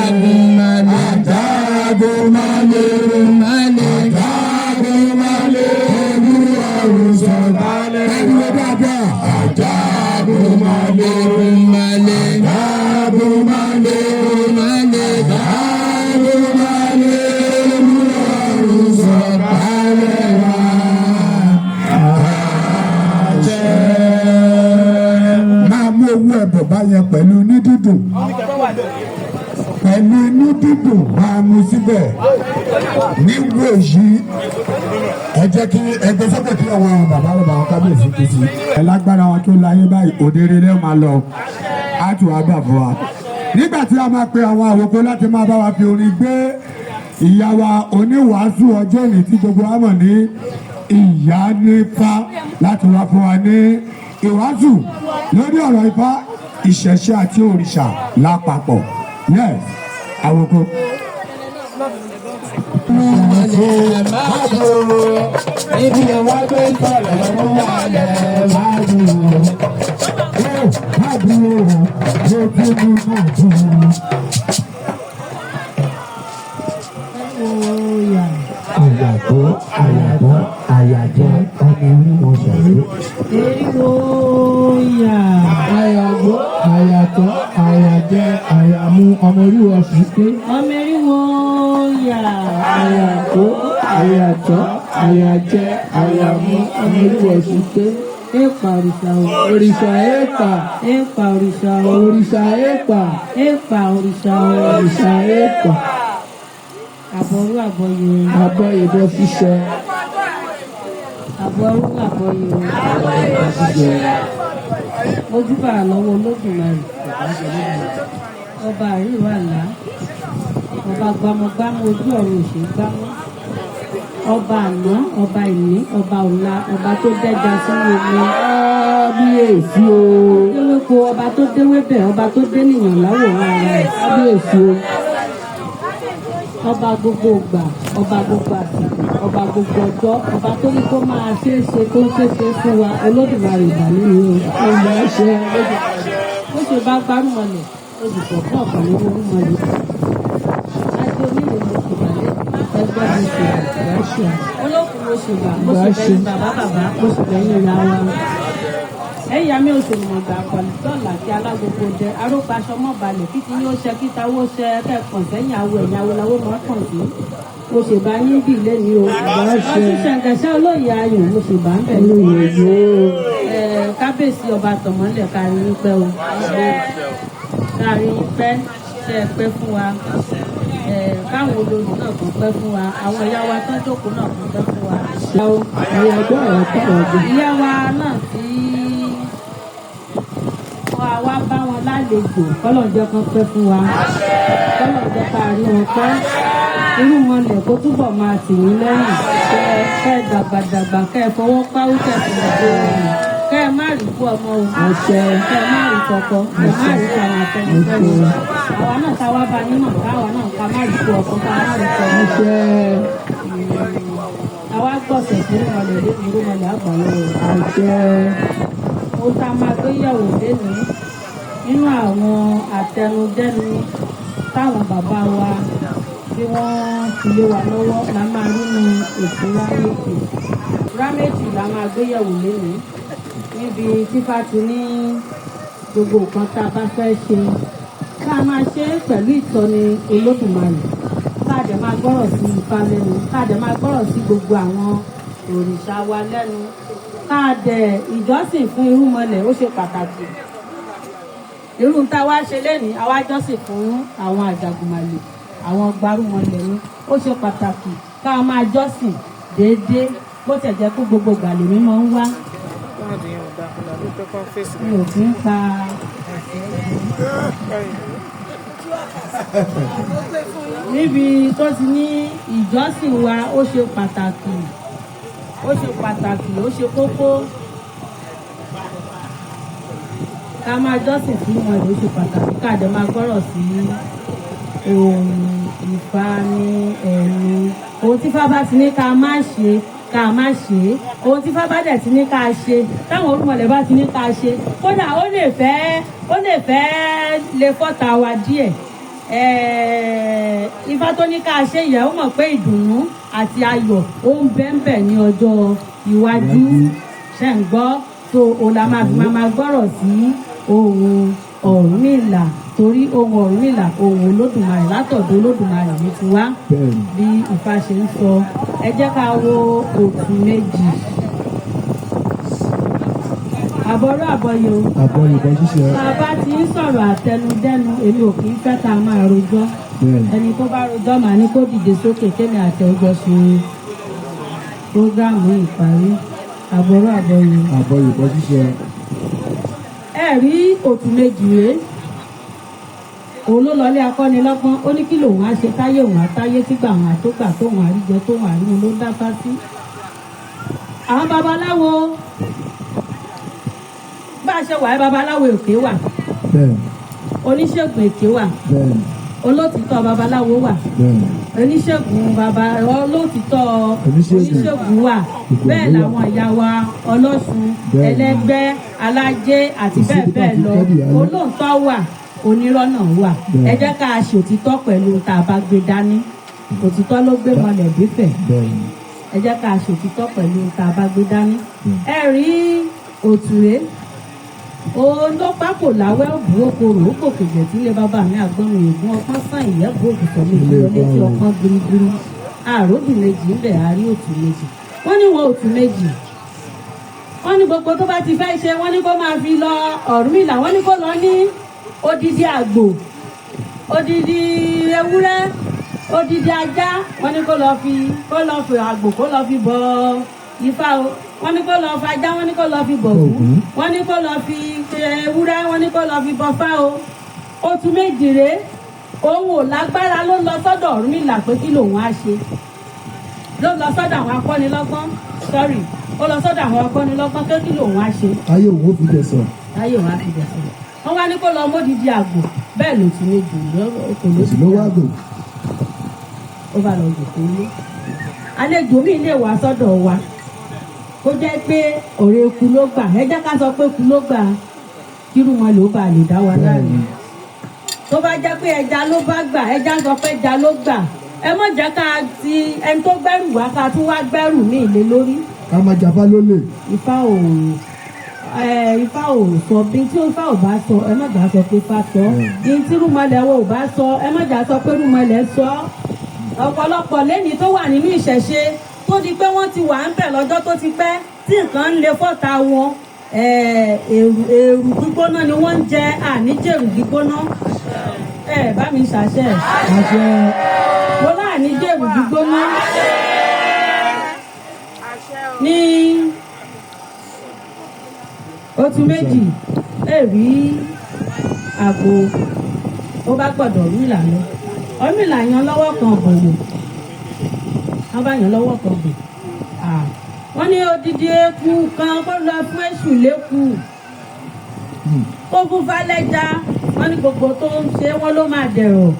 Àjàgùnmàlè Àjàgùnmàlè olúẹrù sọ̀kalẹ̀ wá. Àjàgùnmàlè Àjàgùnmàlè Àjàgùnmàlè olúẹrù sọ̀kalẹ̀ wá. Máa mú owó ẹ̀bùn báyẹn pẹ̀lú ní dídùn pẹ̀lú inú dídùn máa mú síbẹ̀ níwò yìí ẹ jẹ́ kí ẹgbẹ́ sọ́kè kí àwọn bàbá àwọn kábíyèsí kì í sí. ẹ lágbára wọn tó láyé báyìí òdèrè lẹ́ máa lọ á tù wá gbà fún wa. nígbà tí a máa pe àwọn àwòkọ́ láti máa bá wa fi orin gbé ìyá wa oníwàásù ọjọ́ ìní tí gbogbo wa mọ̀ ní ìyá nípa láti wá fún wa ní ìwàásù lórí ọ̀rọ̀ Ifá ìṣẹ̀ṣe àti òrìṣà lápapọ̀. Yes, àwòkọ́. Ibi ìwà gbé sọ̀rọ̀ lọ́wọ́ wà lẹ̀ máa dùn. Má dúró rẹ̀ ló ti mú náà dùn. Àyàgbọ́ àyàgbọ́ àyàjẹ́ ọmọ onímọ̀ ṣẹ̀ṣẹ̀. Eriwo yà. Àyàgbọ́ àyàtọ̀ àyàjẹ́ àyàmú ọmọ oríwọ̀ sí pé. Ọmọ eriwo yà. Àyàgbọ́ àyàtọ̀ àyàjẹ́ àyàmú ọmọ oríwọ̀ sí pé. Èpà òrìṣà o. Òrìṣà èèpà. Èpà òrìṣà o. Òrìṣà èèpà. Èpà òrìṣà o. Òrìṣà èèpà. Àbọ̀rú àbọ̀yè. Abọ́ ìbọn ṣíṣe. Àbọ̀rú àbọ̀yè. Ojúbà lọ́wọ́ Olódùmarè. Ọba àríwá àlá. Ọba gbamọgbámọ ojú ọ̀run òṣè gbámọ. Ọba àná, ọba ìní, ọba ọ̀la, ọba tó dẹ́ja sínú omi. Kábíyèsí o. Délóko ọba tó déwébẹ̀, ọba tó dénìyàn láwòrán ara rẹ̀. Kábíyèsí o. Ọba gbogbo ìgbà, ọba gbogbo àsìkò, ọba gbogbo ọjọ́, ọba tó ní kó máa ṣe é ṣe tó ń ṣe é ṣe fún wa Olódùmarè ìgbà nínú ọmọ ẹṣẹ ó ṣe bá gbárùmọlẹ̀ olùkọ́ fún ọ̀kan nínú orúmọlẹ̀. Adé onílé mo ṣe bàlẹ́ ẹgbẹ́ mo ṣe bàṣẹ. Olókùn mo ṣe bà, mo ṣe bẹ̀yìn bàbá bàbá, mo ṣe bẹ̀yìn ìyá wa. Ẹ̀yà mi ò ṣòro mọ̀gbà àpọ̀lì dọ́là kí alágbogbo jẹ arópa aṣọ mọ́ balẹ̀ kí ti yóò ṣe kíta owó ṣe kẹ́ẹ̀kan sẹ́yìn àwọ̀ ẹ̀yìn àwọ̀ làwọ̀ mọ́ kàn sí. Mo ṣe bá yín bí ilé ní o. Ọtún ṣẹ̀ǹkẹ̀ṣẹ́ olóyè ayò mo ṣe bá ń bẹ̀ ní òye yóò. Kábíyèsí ọba tọ̀mọ́lẹ̀ kárí yín pẹ́ o. Kárí yín pẹ́ ṣe é pẹ́ fún wa. Káwọn olórí náà kàn pẹ́ fún wa. Àwọn ìyá wa tó jókòó náà kàn pẹ́ fún wa. Àyàgbọ́ àyàtọ̀ ọ̀gbìn. Ìyá wa náà tí wá bá wọn lálejò kọ́lọ̀jọ́ kan pẹ́ fún wa kọ́lọ̀jọ́ ká rí wọn pẹ́ irú wọn lẹ̀ kó túbọ̀ máa tì yín lẹ́yìn kẹ́ ẹ dàgbàdàgbà kẹ́ ẹ fọwọ́ páwú kẹ́ ẹ fọwọ́ gbé wọn kẹ́ ẹ má rí kú ọmọ o kẹ́ ẹ má rí kọ̀kọ́ kẹ́ ẹ má rí kọ àwọn afẹ́nifẹ́re àwa náà ká wá bá yín náà káwa náà ká má rí kú ọkọ ká má rí kọ ọmọ àwa gbọ̀sẹ̀ fún ìrọ̀lẹ́ lé ìrọ̀lẹ́ àgbàlẹ̀ o ó tá a máa gbé yẹ̀wò lénìí nínú àwọn àtẹnudẹ́nu táwọn bàbá wa tí wọ́n fi lé wa lọ́wọ́ la máa nínú ètò ráméjì. Ráméjì la máa gbéyẹ̀wò lénìí níbi tífà ti ní gbogbo nǹkan tá a bá fẹ́ ṣe ká máa ṣe é pẹ̀lú ìtọ́ni Olódùmarè ká dẹ̀ máa gbọ́rọ̀ sí Ifá lẹ́nu ká dẹ̀ máa gbọ́rọ̀ sí gbogbo àwọn òrìṣà wa lẹ́nu ká dẹ̀ ìjọsìn fún irúnmọlẹ̀ ó ṣe pàtàkì. Irú tá a wá ṣe lénìí àwa jọ́sìn fún àwọn àjàgùnmàlè àwọn gbárùmọlẹ̀ ni ó ṣe pàtàkì ká máa jọ́sìn déédéé bó tẹ̀ jẹ́ kó gbogbo gbàlè mi máa ń wá. Mi ò fi ń pa níbi tó ti ní ìjọsìn wa ó ṣe pàtàkì ó ṣe kókó ká máa jọ́sìn fún wọn ló ṣe pàtàkì ká dẹ̀ máa gbọ́rọ̀ sí ohun Ifá ní ẹ̀mí ohun tí Ifá bá ti ní ká má ṣe ká má ṣe ohun tí Ifá bá dẹ̀ ti ní ká ṣe táwọn orúmọlẹ̀ bá ti ní ká ṣe kódà ó lè fẹ́ lè fọ́ta wa díẹ̀ Ifá tó ní ká ṣe yẹ ó mọ̀ pé ìdùnnú àti ayọ̀ ó ń bẹ́ńbẹ̀ ní ọjọ́ iwájú ṣe ń gbọ́ tó o la máa gbọ́rọ̀ sí ohun Ọ̀rúnmìlà torí ohun Ọ̀rúnmìlà ohun Olódùmarè látọ̀dọ̀ Olódùmarè ní ti wá bí Ifá ṣe ń sọ ẹ jẹ́ ká wo òtún méjì àbọ̀rọ̀ àbọ̀yò ìbọn ṣíṣe. tá a bá ti ń sọ̀rọ̀ àtẹnudẹ́nu èmi ò kì í fẹ́ ká máa rojọ́ ẹni tó bá rojọ́ màá ní kó dìde sókè kémi àti ọjọ́ ṣe prógráàmù ìparí àbọ̀rọ̀ àbọ̀yò ìbọn ṣíṣe. ẹ rí òtún méjì rèé òun ló lọlé akọ́nilọ́gbọ́n ó ní kí lòun á ṣe táyé òun àtáyé tígbà àwọn àtógbà tóun àríjẹ tóun àrímu ló dáfá sí. àwọn babaláwo bá a ṣe wà ẹ́ babaláwo èké wà oníṣègùn èké wà olótìtọ́ babaláwo wà oníṣègùn olótìtọ́ oníṣègùn wà bẹ́ẹ̀ làwọn ìyá wa ọlọ́sùn ẹlẹ́gbẹ́ alájẹ́ àti bẹ́ẹ̀ bẹ́ẹ̀ lọ olóòótọ́ wà onírọ́ náà wà ẹ jẹ́ ká a ṣe òtítọ́ pẹ̀lú tá a bá gbé dání òtítọ́ ló gbé mọ́lẹ̀ bífẹ̀ ẹ jẹ́ ká a ṣe òtítọ́ pẹ̀lú tá a bá gbé dání ẹ rí òtúré olópapò láwẹ́ òbúrò korò ó kò kèjẹ̀ tí ilé bàbá mi àgbọ̀nù ègún ọpọ́n sàn ìyẹ́bù òkùtọ̀ mi ìlọlé tí ọpọ́n gbirigbiri àròbì méjì ń bẹ̀ àárí òtún méjì wọ́n ní wọn òtún méjì wọ́n ní gbogbo tó bá ti fẹ́ ṣe wọ́n ní kó máa fi lọ Ọ̀rúnmìlà wọ́n ní kó lọ ní odidi àgbò odidi ewúrẹ́ odidi ajá wọ́n ní kó lọ fi àgbò kó lọ fi bọ Ifá o wọ́n ní kó lọ fi ajá wọ́n ní kó lọ fi bọ̀gún wọ́n ní kó lọ fi ewúrẹ́ wọ́n ní kó lọ fi bọfá o ó tún méjì rèé òun ò lágbára ló lọ sọ́dọ̀ Ọ̀rúnmìlà pé kí lòun á ṣe ló lọ sọ́dọ̀ àwọn akọ́nilọ́gbọ́n ó lọ sọ́dọ̀ àwọn akọ́nilọ́gbọ́n pé kí lòun á ṣe. ayé òun ò fi bẹ̀ sọ. ayé òun á fi bẹ̀ sọ wọ́n wá ní kó lọ módìdí àgbò bẹ́ẹ̀ ló ti méjì òsì ló wá gbò. ó bá lọ jòkó lé àlejò mi lè wá sọ́dọ̀ wa kó jẹ́ pé ọ̀rẹ́ eku ló gbà ẹ jẹ́ ká sọ pé eku ló gbà kírú wọn ló bá lè dá wa láàrin tó bá jẹ́ pé ẹja ló bá gbà ẹja sọ pé ẹja ló gbà ẹ mọ̀ jẹ́ ká ti ẹni tó gbẹ́rù wá ká tún wá gbẹ́rù ní ìlé lórí. ká máa jàpá lólè. Ifá ò sọ bí tí Ifá ò bá sọ ẹ má jà sọ pé Ifá sọ bí tí rúmọlẹ̀ wo ò bá sọ ẹ má jà sọ pé rúmọlẹ̀ sọ ọ̀pọ̀lọpọ̀ lẹ́ni tó wà nínú ìṣẹ̀ṣe tó di pé wọ́n ti wà ń bẹ̀ lọ́jọ́ tó ti pẹ́ tí nǹkan ń le fọ́ta wọn èrù gbígbóná ni wọ́n ń jẹ àníjẹ̀rù gbígbóná bá mi ṣàṣẹ àṣẹ mo láàníjẹ̀rù gbígbóná ní oṣù méjì èrí àgbo ó bá gbọ́dọ̀ Ọ̀rúnmìlà lọ Ọ̀rúnmìlà yan lọ́wọ́ kan bòwò wọ́n bá yan lọ́wọ́ kan bò wọ́n ní odidi eku kan kó lọ fún èṣù lẹ́kù kó fún falẹ́já wọ́n ní gbogbo tó ń ṣe wọ́n ló máa dẹ̀rọ̀.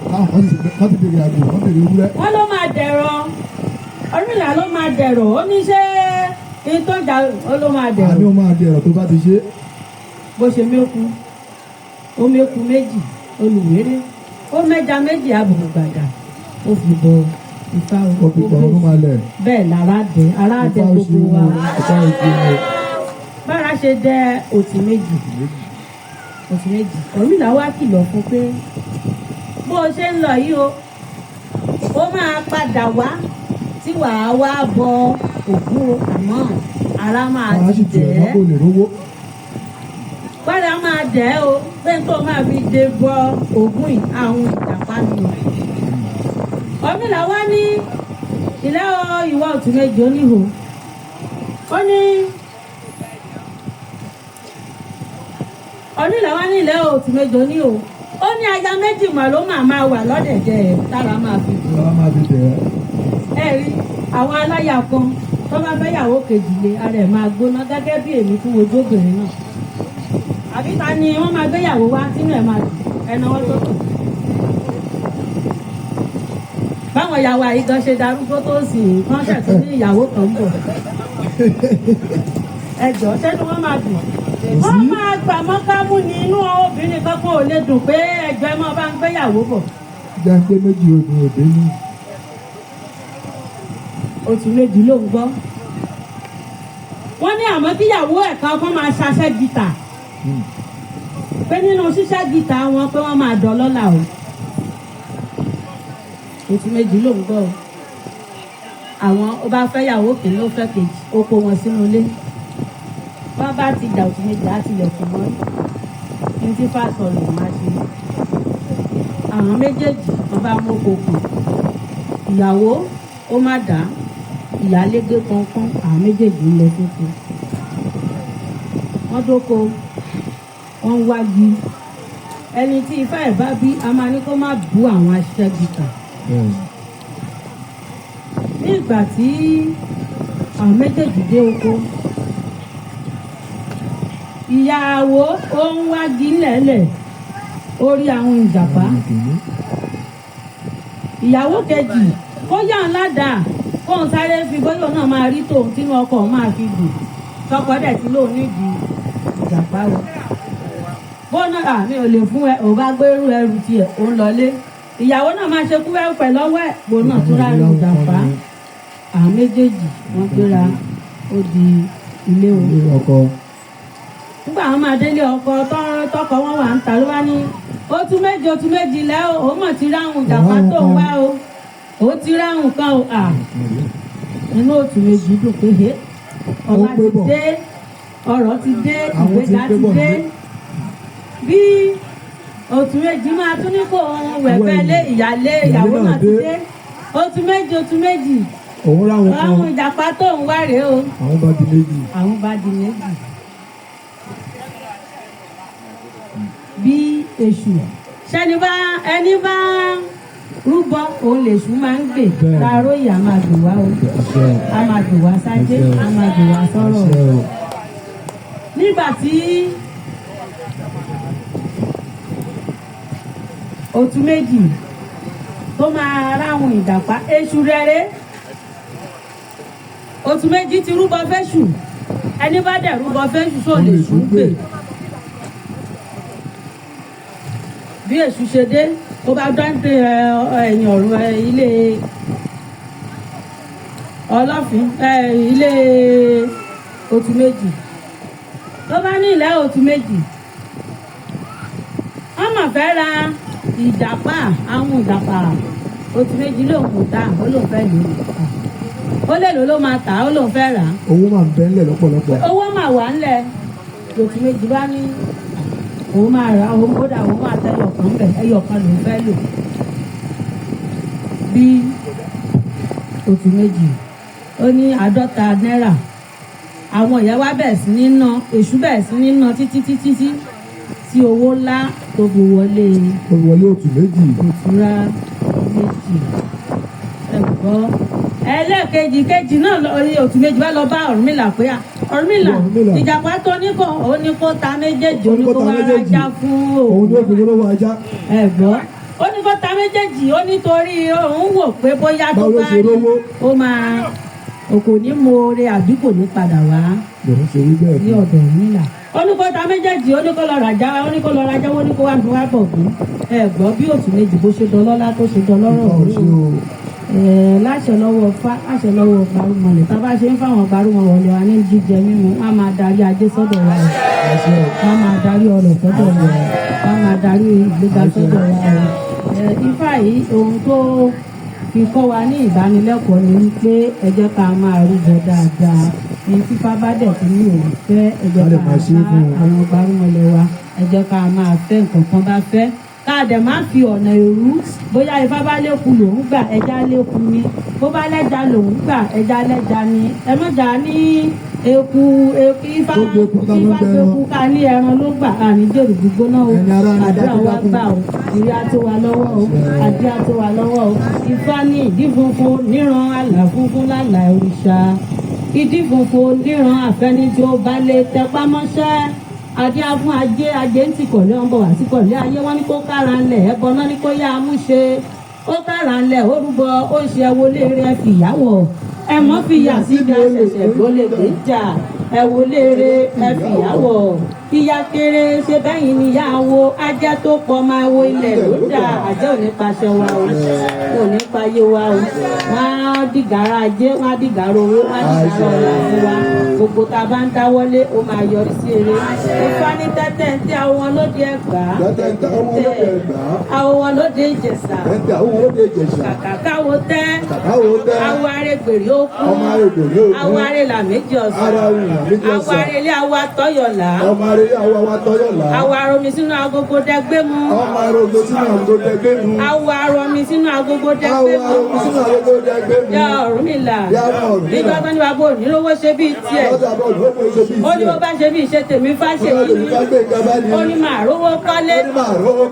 wọ́n ti bèrè àgbò wọ́n bèrè ewúrẹ́. wọ́n ló máa dẹ̀rọ̀ Ọ̀rúnmìlà ló máa dẹ̀rọ̀ ó ní ṣé ìtọ́jà ó ló máa dẹ̀rọ̀. àní ó máa dẹ̀rọ̀ tó bá ti ṣe. bó ṣe méku ó méku méjì olùwéré ó mẹ́ja méjì àbùkù gbàgà ó fi bọ Ifá ó fi pọ̀ ọdún máa lẹ̀. bẹ́ẹ̀ lára dẹ gbogbo wa Ifá ìṣe wo. bára ṣe dẹ òtí méjì Ọ̀rúnmìlà wá kìlọ̀ fún pé bó o ṣe ń lọ yìí o ó máa padà wá tí wàá wá bọ òkú àmọ́ ara máa Àwọn sì tì dẹ̀ ọ́ kó lè rówó. padà máa dẹ̀ o pé tó máa fi dé bọ ògùn àwọn ìjàpá nù. Ọ̀rúnmìlà wá ní ilé ìwọ òtún méjì oníhò ó ní Ọ̀rúnmìlà wá ní ilé òtún méjì oníhò ó ní aya méjì mọ̀ ló máa wà lọ́dẹ̀dẹ̀ tára máa fi dùn. Àwọn máa fi tẹ̀ ẹ́. Ẹ rí àwọn aláya kan tó bá fẹ́ yàwó kejì lé ara ẹ̀ máa gbóná gẹ́gẹ́ bí èmi tí mo jóbìnrin náà àbí ta ni wọ́n máa gbéyàwó wá sínú ẹ̀ máa dùn ẹnu wọn tó tò. Báwọn ìyàwó àyíkan ṣe darúgbó tó sì kán ṣẹ̀tún ní ìyàwó kan ń bọ̀. Ẹjọ́ sẹ́nu wọn máa dùn. Wọ́n máa gbà mọ́kámú ní inú obìnrin kankan ò lè dùn pé ẹjọ́ ẹ máa bá ń gbéyàwó bọ̀. Jẹ́ pé méjì òní òde ní. Oṣù méjì ló ń gbọ́. Wọ́n ní àmọ́ kíyàwó ẹ̀ka ọkọ máa ṣaṣẹ́ gìtà. Pé nínú ṣíṣẹ́ gìtà wọn pé wọ́n máa dọ̀ lọ́la o. Oṣù méjì ló ń gbọ́ o. Àwọn ó bá fẹ́ yàwó kìíní ó fẹ́ kejì ó kó wọn sínú ilé. Wọ́n bá ti dà oṣù méjì á tilẹ̀kùn mọ́. Ní tí fàṣọ rẹ̀ máa ṣe. Àwọn méjèèjì wọ́n bá mú okùn. Ìyàwó ó má dà á. Ìyálégbé kankan àwọn méjèèjì ń lọ sóko. Wọ́n dóko wọ́n ń wági ẹni tí Ifá ẹ̀ bá bí a máa ní kó má bú àwọn aṣẹ́gìtà. Ní ìgbà tí àwọn méjèèjì dé oko ìyàwó ó ń wági lẹ́lẹ̀ orí àwọn ìjàpá. Ìyàwó kejì kó yà ń ládàá kóun sáré fi bóyá náà máa rí tòun tínú ọkọ̀ máa fi dùn tọkọ dẹ̀ tí lóun nídìí ìjàpá o. Bọ́nà àmì ò lè fún ẹ ò bá gbérú ẹrù tiẹ̀ ò ń lọlé. Ìyàwó náà máa ṣe kú pẹ̀ lọ́wọ́ ẹ̀ bó náà tó rárí ìjàpá. Àwọn méjèèjì wọ́n gbéra ó di ilé ọkọ. Nígbà àwọn máa délé ọkọ tọkọ wọn wà ń ta ló wá ní ó tún méjì lẹ́ o ó mọ̀ ti ráhùn ìjàpá tó ń wá o ó ti ráhùn kan o inú òtún méjì dùn pé hé ọba ti dé ọrọ̀ ti dé ìgbéga ti dé bí òtún méjì máa tún ní kó wẹ̀fẹ́ lé ìyàwó náà ti dé òtún méjì òun ráhùn kan ráhùn ìjàpá tó ń wá rèé o àwọn bá di méjì. Bí èṣù ṣẹni bá ẹni bá rúbọ òun lèṣù máa ń gbè láàárọ̀ ìyá máa dùn wá o a máa dùn wá sájé a máa dùn wá sọ̀rọ̀. Nígbà tí òtún méjì tó máa ráhùn ìjàpá èṣù rere òtún méjì ti rúbọ fẹ́ṣù ẹni bá dẹ̀ rúbọ fẹ́ṣù tó lèṣù ń gbè. Bí èṣù ṣe dé ó bá dáńté ẹ̀yìn ọ̀run ilé ọlọ́fin ilé òtún méjì ló bá ní ilẹ̀ òtún méjì wọ́n mà fẹ́ ra ìjàpá àwọn ìjàpá òtún méjì lòun kò tà ó lòun fẹ́ lò ó lè lò ló máa tà ó lòun fẹ́ rà á. Owó máa ń bẹ ńlẹ̀ lọ́pọ̀lọpọ̀. Owó máa wà ńlẹ̀ òtún méjì bá ní òun máa ra òun kódà òun máa tẹ ẹyọkan bẹ ẹyọkan lòún fẹ́ lò. Bí oṣù méjì ó ní 50 náírà àwọn ìyá wa bẹ̀rẹ̀ sí ní ná èṣù bẹ̀rẹ̀ sí ní ná títí tí owó ńlá tó fi wọlé òtún méjì. òtúrá méjì ẹ̀gbọ́ ẹlẹ́ẹ̀kejì náà lórí òtún méjì bá lọ bá Ọ̀rúnmìlà pé Ọ̀rúnmìlà ìjàpá tó ní kò ó ní kó ta méjèèjì ó ní kó wá ajá fún òun ní òkè lówó ajá. ẹ̀gbọ́ ó ní kó ta méjèèjì ó nítorí òun wò pé bóyá tó bá ó máa kò ní mo re àbí kò ní padà wá ní ọ̀dọ̀ Ọ̀rúnmìlà ó oníkóta méjèèjì oníkólọ rajà wọ́n ní kó wá fi wá bọ̀ bí ẹ gbọ́ bí òtún méjì bó ṣe dọlọ́lá tó ṣe dọlọ́rọ̀ láṣẹ lọ́wọ́ gbárùmọ̀lẹ̀ tá a bá ṣe ń fáwọn gbárùmọ̀lẹ̀ wa ní jíjẹ mímu wọ́n á máa darí ajé sọ́dọ̀ wa wọ́n á máa darí ọrọ̀ sọ́dọ̀ wa wọ́n á máa darí ìgbéga sọ́dọ̀ wa ifá yìí ohun tó fi kọ́ wa ní ìdánilẹ́kọ̀ọ́ ni wípé ẹ jẹ́ ká máa rúbọ dáadáa ní fífá bá dẹ̀ tí ní òun fẹ́ ẹ jẹ́ ká máa àwọn gbárùmọ̀lẹ̀ wa ẹ jẹ́ ká máa fẹ́ nǹkan kan bá fẹ́ ká dẹ̀ má fi ọ̀nà èrú bóyá ifá bá lékun lòún gbà ẹja lékun ni bó bá lẹ́ja lòún gbà ẹja lẹ́ja ni ẹ mọ̀jà ní eku ifá gbẹ̀kú ká ní ẹran ló gbà àní jèrè gbígbóná o àdúrà wa gbà o ìrí àti wa lọ́wọ́ o àdúrà àti wa lọ́wọ́ o ifá ní ìdí funfun níran àlà funfun lálà òrìṣà ìdí funfun níran àfẹ́ni tí ó bá lè tẹpá mọ́ṣẹ́ adé fún ajé ń tìkọ̀lé ọ̀n bọ̀ wá tìkọ̀lé ayé wọn ní kó kára ńlẹ̀ ẹ̀bọ náà ní kó yá amúṣe ó kára ńlẹ̀ ó rúbọ ó ṣe ẹwọlé rẹ fìyàwó ẹ mọ́ fìyà síbi àṣẹ̀ṣẹ̀ gbólé gbèjà ẹwọlé rẹ ẹ fìyàwó ìyá kéré ṣe bẹ́yìn níyàwó ajá tó pọ̀ máa wo ilẹ̀ ló dà àjẹ́ òní paṣẹ wa o òní payé wa o wọ́n á dìgàrà ajé wọ́n á dìgàrà owó wọ́n á dìgàrà ọ̀la fún wa gbogbo tá a bá ń dáwọ́lé ó máa yọrí sí eré ifá ní tẹ́tẹ́ ń tẹ́ àwọn wọn lóde Ẹ̀gbá àwọn wọn lóde Ìjẹ̀ṣà kàkà káwo tẹ́ àwọn arẹgbèrè ó kú àwọn arẹlà méjì ọ̀sán àwọn arẹlẹ àwọn atọ́yọ̀lá àwọn aromi sínú agogo dẹgbẹ́ mu àwọn aromi sínú agogo dẹgbẹ́ mu yà Ọ̀rúnmìlà nígbà tó ní bàbá òní lówó ṣe bíi tiẹ̀ ó ní bó bá ṣe bí ìṣe tèmi fá ṣe yìí ó ní màá rówó kọ́lé màá rówó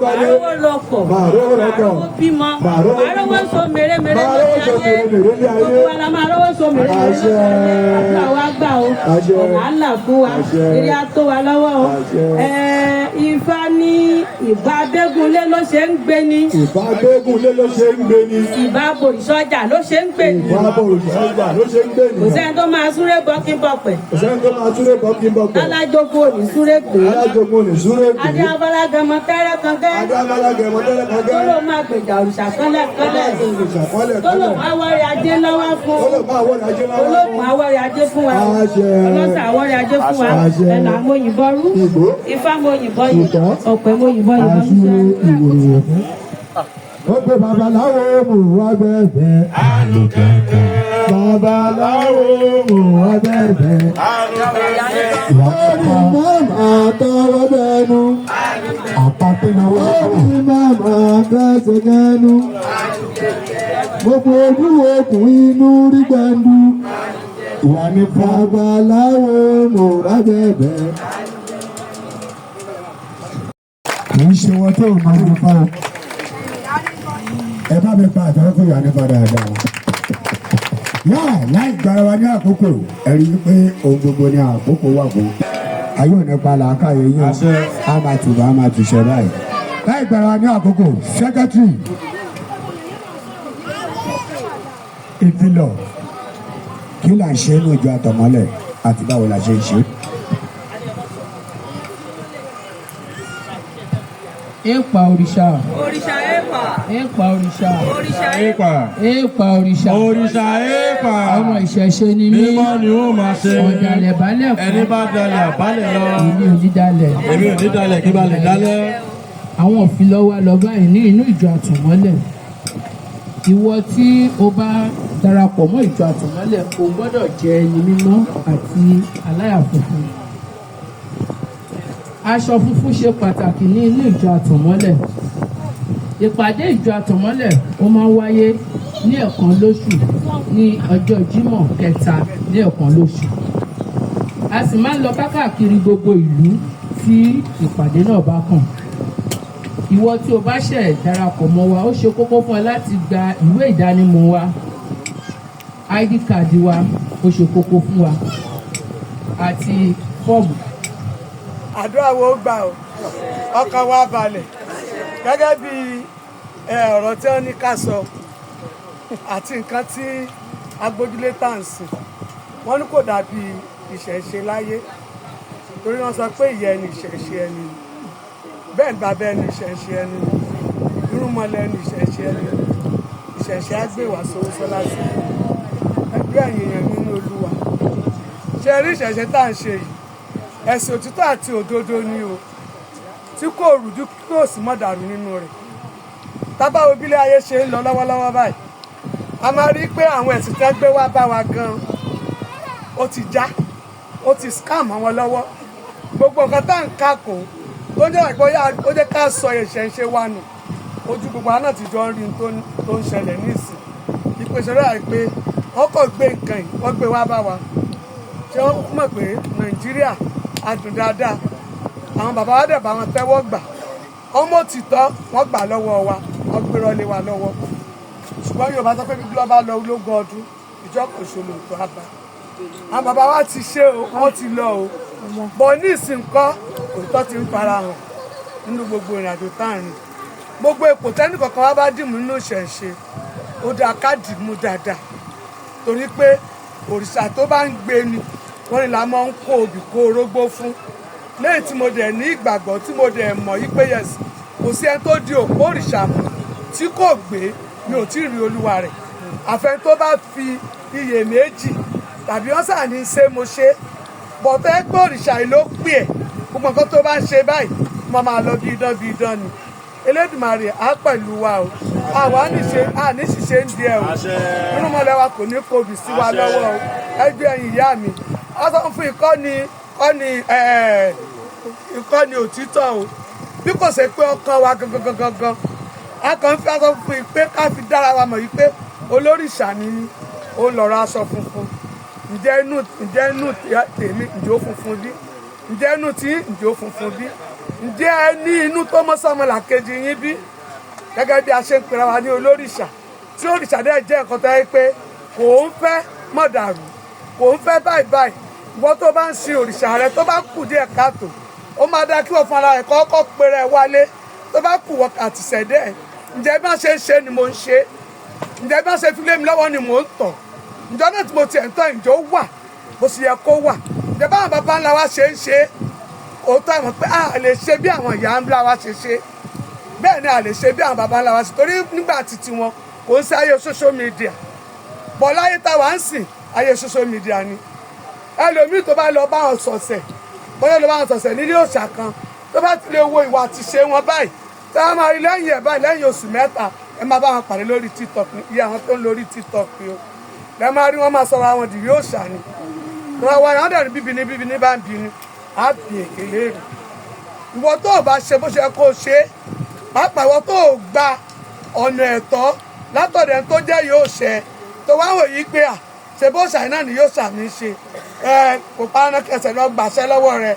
lọ́kọ̀ màá rówó bímọ màá rówó so mèremère lórí ayé gbogbo wa la máa rówó so mèremère lórí ayé àbúrò wa gbà o ọ̀nà àlà fún wa eré á tó wa lọ́wọ́ o Ifá ní ìbá Abégúnlé ló ṣe ń gbé ni ìbá Abégúnlé ló ṣe ń gbé ni ìbá Bòrìṣọ́jà ló ṣe ń gbé ni ìbá Bòrìṣọ́jà ló ṣe ń gbé ni kò sẹ́ni tó máa súré bọ́kínbọ̀pẹ̀ kò sẹ́ni tó máa súré bọ́kínbọ̀pẹ̀ alájogbo ò ní súré gbé alájogbo ò ní súré gbé adé abálágẹmọ tẹ́rẹ́ kankẹ́ adé abálágẹmọ tẹ́rẹ́ kankẹ́ tó ló máa gbèjà òrìṣà kọ́lẹ̀ tó ló máa wọ́rẹ́ ajé lọ́wọ́ fún olóògùn awọ́rẹ́ ajé fún wa ọlọ́sà awọ́rẹ́ ajé fún wa ẹ̀là mọ́yìnbọ́ rú Ifá mọ́yìnbọ́ yìí ọ̀pẹ mọ́yìnbọ́ yìí ó pe babaláwo mò wá bẹ́ẹ̀ babaláwo mò wá bẹ́ẹ̀ lórí màmá tọwọ́ bẹ́ẹ̀nu àpapẹ̀náwó lórí màmá gbẹ́sẹ̀ gẹ́nu gbogbo ojú okùn inú rí gbẹ̀ndú ìwà ní babaláwo mò wá bẹ́ẹ̀. kì í ṣe wọn tó máa ń fa ẹ bá mi pa àtàwọn kò yà nípa dáadáa láì gbára wa ní àkókò ẹ rí i pé ohun gbogbo ní àkókò wà fún ayé ò nípa làákàyè yín á máa tùbà á máa tùṣẹ báyìí láì gbára wa ní àkókò sẹkẹtìrì ìfilọ̀ kí là ń ṣe ní ìjọ àtọ̀mọ́lẹ̀ àti báwo la ṣe ń ṣe. Èèpà òrìṣà. Òrìṣà èèpà. Èèpà òrìṣà. Òrìṣà èèpà. Èèpà òrìṣà. Òrìṣà èèpà. Ọmọ ìṣẹ̀ṣe ni mí. Mímọ́ ni ó máa ṣe. Ọ̀dàlẹ̀ balẹ̀ fún. Ẹni bá dalẹ̀ àbálẹ̀ lọ. Èmi ò ní dalẹ̀. Èmi ò ní dalẹ̀ kí balẹ̀ dalẹ̀. Àwọn òfìlọ́ wa lọ báyìí ní inú ìjọ àtùmọ́lẹ̀. Ìwọ tí o bá darapọ̀ mọ́ ìjọ àtùmọ́lẹ̀ o gbọ́dọ̀ jẹ́ ẹni mímọ́ àti aláyà funfun. Aṣọ funfun ṣe pàtàkì ní inú ìjọ àtùmọ́lẹ̀. Ìpàdé ìjọ àtùmọ́lẹ̀ ó máa ń wáyé ní ẹ̀ẹ̀kan lóṣù ní ọjọ́ Jímọ̀ kẹta ní ẹ̀ẹ̀kan lóṣù. A sì máa ń lọ káàkiri gbogbo ìlú tí ìpàdé náà bá kàn. Ìwọ tí o bá ṣẹ̀ darapọ̀ mọ́ wa ó ṣe kókó fún ẹ láti gba ìwé ìdánimọ̀ wa ID card wa ó ṣe kókó fún wa àti fọ́ọ̀mù. Àdúrà wo gbà ó ọkàn wa balẹ̀ gẹ́gẹ́ bí ọ̀rọ̀ tí wọ́n ní ká sọ àti nǹkan tí agbójúlé tà ń sìn wọ́n ní kò dàbí ìṣẹ̀ṣe láyé torí wọ́n sọ pé ìyá ẹni ìṣẹ̀ṣe ẹni bẹ́ẹ̀ ni bàbá ẹni ìṣẹ̀ṣe ẹni irúnmọlẹ̀ ẹni ìṣẹ̀ṣe ẹni ìṣẹ̀ṣe á gbé wá sówó sọ́lá sí ẹgbẹ́ ẹ̀yìn yẹn nínú Olúwa ṣe rí ìṣẹ̀ṣe tá à ń ṣe yìí ẹ̀sìn òtítọ́ àti òdodo ni o tí kò rújú kò sì mọ́ dàrú nínú rẹ̀ tábà wo bílẹ̀ ayé ṣe ń lọ lọ́wọ́lọ́wọ́ báyìí a máa rí pé àwọn ẹ̀sìn tẹ́ gbé wá bá wa gan ó ti já ó ti scam àwọn lọ́wọ́ gbogbo nǹkan tá à ń kákò tó ń jẹ́ àgbóyá ó jẹ́ ká sọ ìṣẹ̀ṣe wa nù ojú gbogbo àná ti jọ ń rí tó ń ṣẹlẹ̀ nísìn ìpèsè rẹ̀ pé wọ́n kò gbé nǹkan yìí wọ́n gbé wá bá wa ṣé wọ́n mọ̀ pé Nàìjíríà adùn dáadáa àwọn bàbá wa dẹ̀ bá wọn tẹ́wọ́ gbà ọmọ òtítọ́ wọ́n gbà lọ́wọ́ wa wọ́n gbérọ́ lé wa lọ́wọ́ ṣùgbọ́n Yorùbá sọ pé bí lọ́ba lọ ológun ọdún ìjọ kò ṣòlò tó a bá àwọn bàbá wa ti ṣe o wọ́n ti lọ o bọ̀ ní ìsìnkọ́ òótọ́ ti ń fara hàn nínú gbogbo ìrìnàjò tá à ń rìn gbogbo ipò tẹ́nì kọ̀ọ̀kan wa bá dìmú nínú ìṣẹ̀ṣe ó dáa ká dìmú dáadáa torí pé òrìṣà tó bá ń gbé ni wọ́n ní la máa ń kó obì kó orógbó fún lẹ́yìn tí mo dẹ̀ ní ìgbàgbọ́ tí mo dẹ̀ mọ̀ yí pé yẹs kò sí ẹni tó di òpó òrìṣà mọ̀ tí kò gbé mi ò tí ì rí olúwa rẹ̀ àfẹn tó bá fi iyèméjì tàbí wọ́n sà ní ṣe mo ṣe bọ̀tẹ́ ẹgbẹ́ òrìṣà yìí ló pè ẹ́ gbogbo nǹkan tó bá ń ṣe báyìí mo máa lọ bí idán ni Elédùmarè á pẹ̀lú wa o àwa àní ṣiṣẹ́ ń di ẹ o nínú mọ́lẹ̀ wa kò ní kobì sí wa lọ́wọ́ o ẹgbẹ́ ẹ̀yìn ìyá mi wọ́n sọ fún ìkọ́ni òtítọ́ o bí kò ṣe pé ọkàn wa gangan a kàn ń fi aṣọ fún pé ká fi dára wa mọ̀ yìí pé olórìṣà ni ní ó lọ́rọ̀ aṣọ funfun ǹjẹ́ inú tèmi ǹjẹ́ ó funfun bí ǹjẹ́ inú tí ǹjẹ́ ó funfun bí ǹjẹ́ ẹ ní inú tó mọ́ sọ́mọlà kejì yín bí gẹ́gẹ́ bí a ṣe ń pera wa ní olórìṣà tí òrìṣà dẹ́ jẹ́ nǹkan tó yẹ pé kò ń fẹ́ mọ̀dàrú kò ń fẹ́ báyìí ìwọ tó bá ń sin òrìṣà rẹ tó bá kù díẹ̀ káàtó ó máa dá kí wọ́n fún ara rẹ̀ kọ́kọ́ péré wálé tó bá kù wọ́n àtìsẹ́dẹ́ ǹjẹ́ bí wọ́n ṣe ń ṣe ni mo ń ṣe ǹjẹ́ bí wọ́n ṣe fi lé mi lọ́wọ́ ni mò ń tọ̀ ǹjọ́ náà tí mo tiẹ̀ ń tọ́ ǹjọ́ wà bó ṣe yẹ kó wà ǹjẹ́ báwọn bàbá ńlá wa ṣe ń ṣe òótọ́ àwọn pé a lè ṣe bí àwọn ìyá ńlá wa ṣe ṣe bẹ́ẹ̀ ni a lè ṣe bí àwọn bàbá ńlá wa ṣe torí nígbà títí wọn kò ń ṣe ayé social media bọ̀ láyé táwa ń sìn ayé social media ni ẹlòmíì tó bá lọ bá wọn sọ̀sẹ̀ bóyá lọ bá wọn sọ̀sẹ̀ nílé òòṣà kan tó bá ti lè wo ìwà àti ṣe wọn báyìí tá a máa rí lẹ́yìn ẹ̀ báyìí lẹ́yìn oṣù mẹ́ta ẹ máa bá wọn pàdé lórí TikTok iye àwọn tó ń lórí TikTok o lẹ́ máa rí wọn máa sọ̀rọ̀ àwọn dìrí òòṣà ni wọn wá yàn dẹ̀rù bíbí ní bá ń bí ni á bì èkélé rẹ̀ ìwọ tó o bá ṣe bó ṣe kó o ṣe pàápàá ìwọ tó o gba ọ̀nà ẹ̀tọ́ látọ̀dẹ̀ tó jẹ́ yóò ṣẹ tó wá wò yí pé à ṣe bó ṣàì náà ni yóò ṣàmì ṣe kò paná kẹsẹ̀ lọ gbàṣẹ lọ́wọ́ rẹ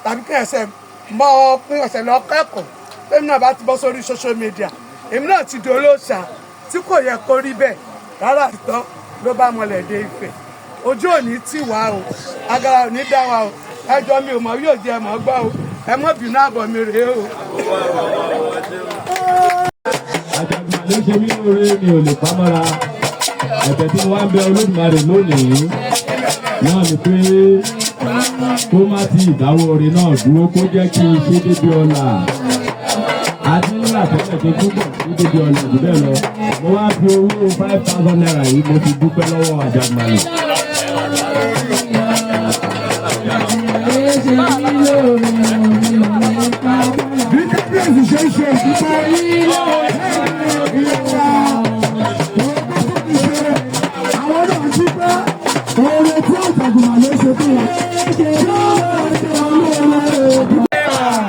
tàbí kẹsẹ̀ mọ́ ọ pín ọ̀sẹ̀ lọ kẹ́kọ̀ọ́ tèmi náà bá ti bọ́ sórí social media èmi náà ti di olóòṣà tí kò yẹ kó rí bẹ́ẹ̀ rárá ìtọ́ ló bá mọlẹ̀ dé Ifẹ̀ ojú òní tì wá o agara òní dá wa o ẹjọ́ mi ò mọ̀ yóò jẹ́ mọ̀ gbọ́ o ẹ mọ́ bínú àbọ̀ mi rèé o. àjàgbọ́n ló ṣe mí lóore mi ò lè pamọ́ra ẹ̀bẹ̀ tí wọ́n á bẹ Olódùmarè lónìí náà ni pé kó má ti ìdáwọ́ orin náà dúró kó jẹ́ kí n ṣe débi ọ̀la àti nígbà tẹ́lẹ̀ tó túbọ̀ ṣe débi ọ̀la jù bẹ́ẹ̀ lọ mo wá fi owó 5,000 naira yìí mo fi dúpẹ́ lọ́wọ́ Àjàgbọ́n. bí kábíyèsí ṣe ń ṣe ìdúpẹ́ ìyẹ̀wò àwọn náà ti pẹ́ oore tí Àjàgbọ́n ló ṣe fún wa.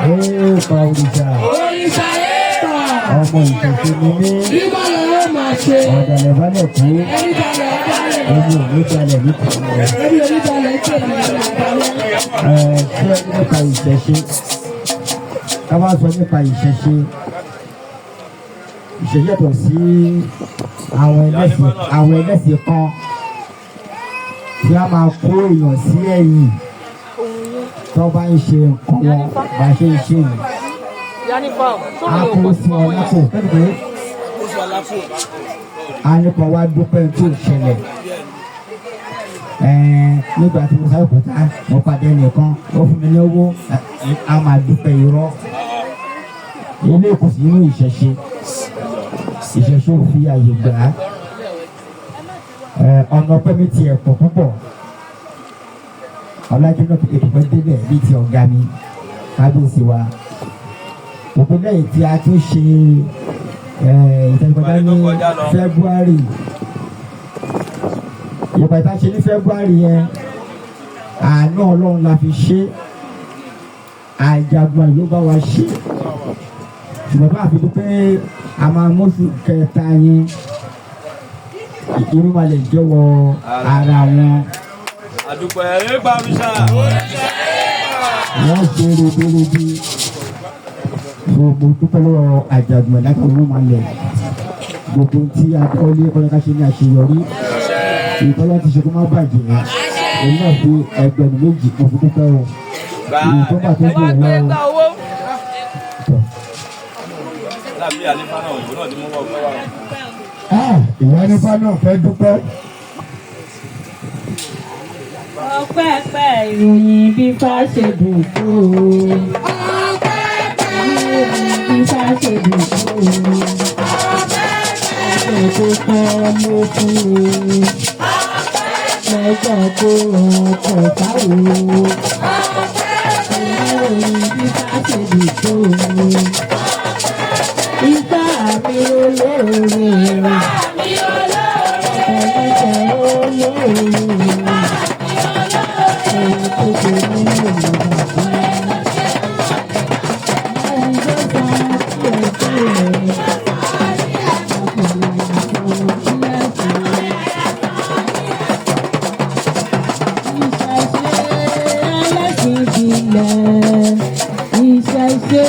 Èèpà òrìṣà ọmọ ìṣẹ̀ṣe ni mí ọ̀dàlẹ̀ balẹ̀ kú ẹni ò ní balẹ̀ ní tìlú rẹ̀. Ṣé ẹni nípa ìṣẹ̀ṣe ká bá sọ nípa ìṣẹ̀ṣe yàtọ̀ sí àwọn ẹlẹ́sìn kan tí a máa kó èèyàn sí ẹ̀yìn tó bá ń ṣe nǹkan wọn bá ṣe ń ṣe yìí a kó sí ọ lápò pẹ́ẹ́pẹ́ a ní kan wá dúpẹ́ tó ṣẹlẹ̀ nígbà tí mo sáré kọta mo pàdé nìkan ó fún mi ní owó a máa dúpẹ́ irọ́ ilé kò sí nínú ìṣẹ̀ṣe ò fi àyè gbà á ọ̀nà ọpẹ́ mi tiẹ̀ pọ̀ púpọ̀ ọlájúmọ̀ ètùpẹ́ débẹ̀ bíi ti ọ̀gá mi kábíyèsí wa òpin lẹ́yìn tí a tún ṣe ìtẹ̀gbọ́dá ní February ìgbà tá a ṣe ní February yẹn àánú Ọlọ́run la fi ṣe àjàgbọ́n ló bá wa ṣe ṣùgbọ́n bá a fi dúpẹ́ a máa mọ́sù kẹta yẹn irú wa lè jẹ́wọ́ ara wọn. àdùpẹ̀ ẹ̀ gbàrúṣà. wọ́n ṣe rébérébé gbogbo dúpẹ́ lọ́wọ́ àjàgbọ́n láti wọ́n máa lẹ̀ gbogbo tí a kọ́ lé kọ́lẹ́ká ṣe ní àṣeyọrí ìtọ́lá ti ṣe kó má bàjẹ́ òun náà fi ẹgbẹ̀rún méjì mo fi dúpẹ́ o ìtọ́ bá tó dùn wọ́n o. ìyá nípa náà fẹ́ dúpẹ́. ọpẹ́ pẹ́ ìròyìn bí fá ṣe dùn tó ìròyìn bí fá ṣe dùn tó ọpẹ́ tó kọ́ mo fún o lọ́jọ́ tó ọkọ̀ báwo ìròyìn bí fá ṣe dùn tó ìgbà mi olóore ọ̀pọ̀lọpọ̀ olóore. Ìṣẹ̀ṣe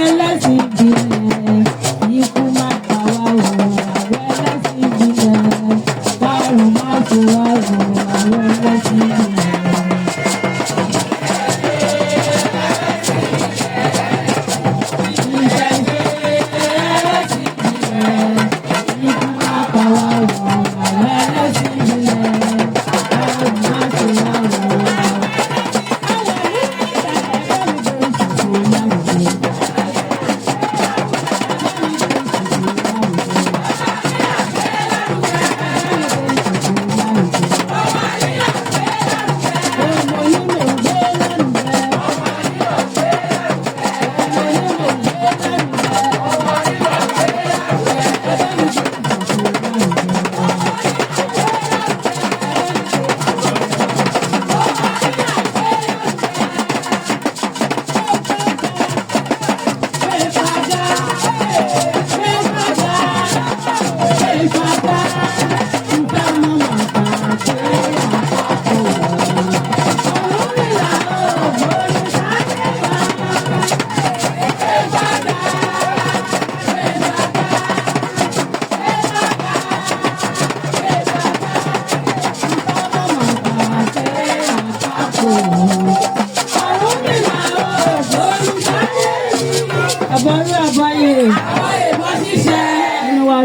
ẹlẹ́sìn ìbílẹ̀ ikú má pa wá o àwọn ẹlẹ́sìn ìbílẹ̀ báwo má ṣe wá o àwọn ẹlẹ́sìn ìbílẹ̀.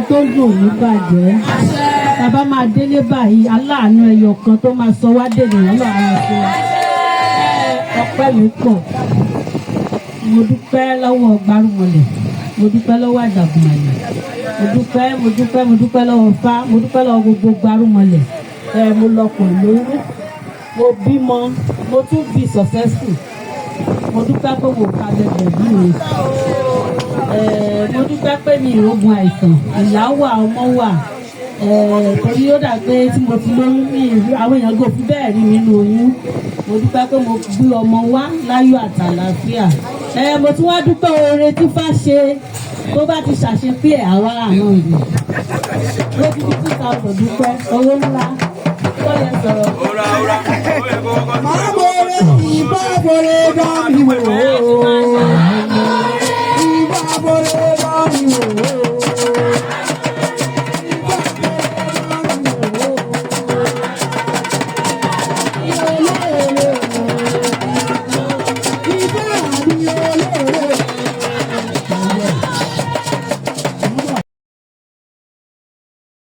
tó dùn ní bàjẹ́ bàbá máa délé báyìí aláàánú ẹyọ kan tó máa sọ wá dènìyàn náà á lọ sí wa ọpẹ́ mi pọ̀ mo dúpẹ́ lọ́wọ́ Gbárùmọ̀lẹ̀ mo dúpẹ́ lọ́wọ́ Àjàgùnmàlẹ̀ mo dúpẹ́ lọ́wọ́ Fá mo dúpẹ́ lọ́wọ́ gbogbo Gbárùmọ̀lẹ̀ mo lọ́kọ̀ lórí mo bímọ mo tún bí successful mo dúpẹ́ pé mo kalẹ̀ bẹ̀bí mi mo dúpẹ́ pé mi ìrógun àìsàn ìyá wà ọmọ wà torí ó dà pé tí mo ti lóyún ní ìlú àwọn èèyàn gò fi bẹ́ẹ̀ rí mi nínú oyún mo dúpẹ́ pé mo gbé ọmọ wá láyọ̀ àtàlàáfíà mo tún wá dúpẹ́ oore tí Fá ṣe tó bá ti ṣàṣepé ẹ̀ àwa àná ìlú ló ti fi 2000 dúpẹ́ owó ńlá tó yẹ sọ̀rọ̀. máa bọ̀rẹ̀ ìbá bọ̀rẹ̀ dá mi wò ó.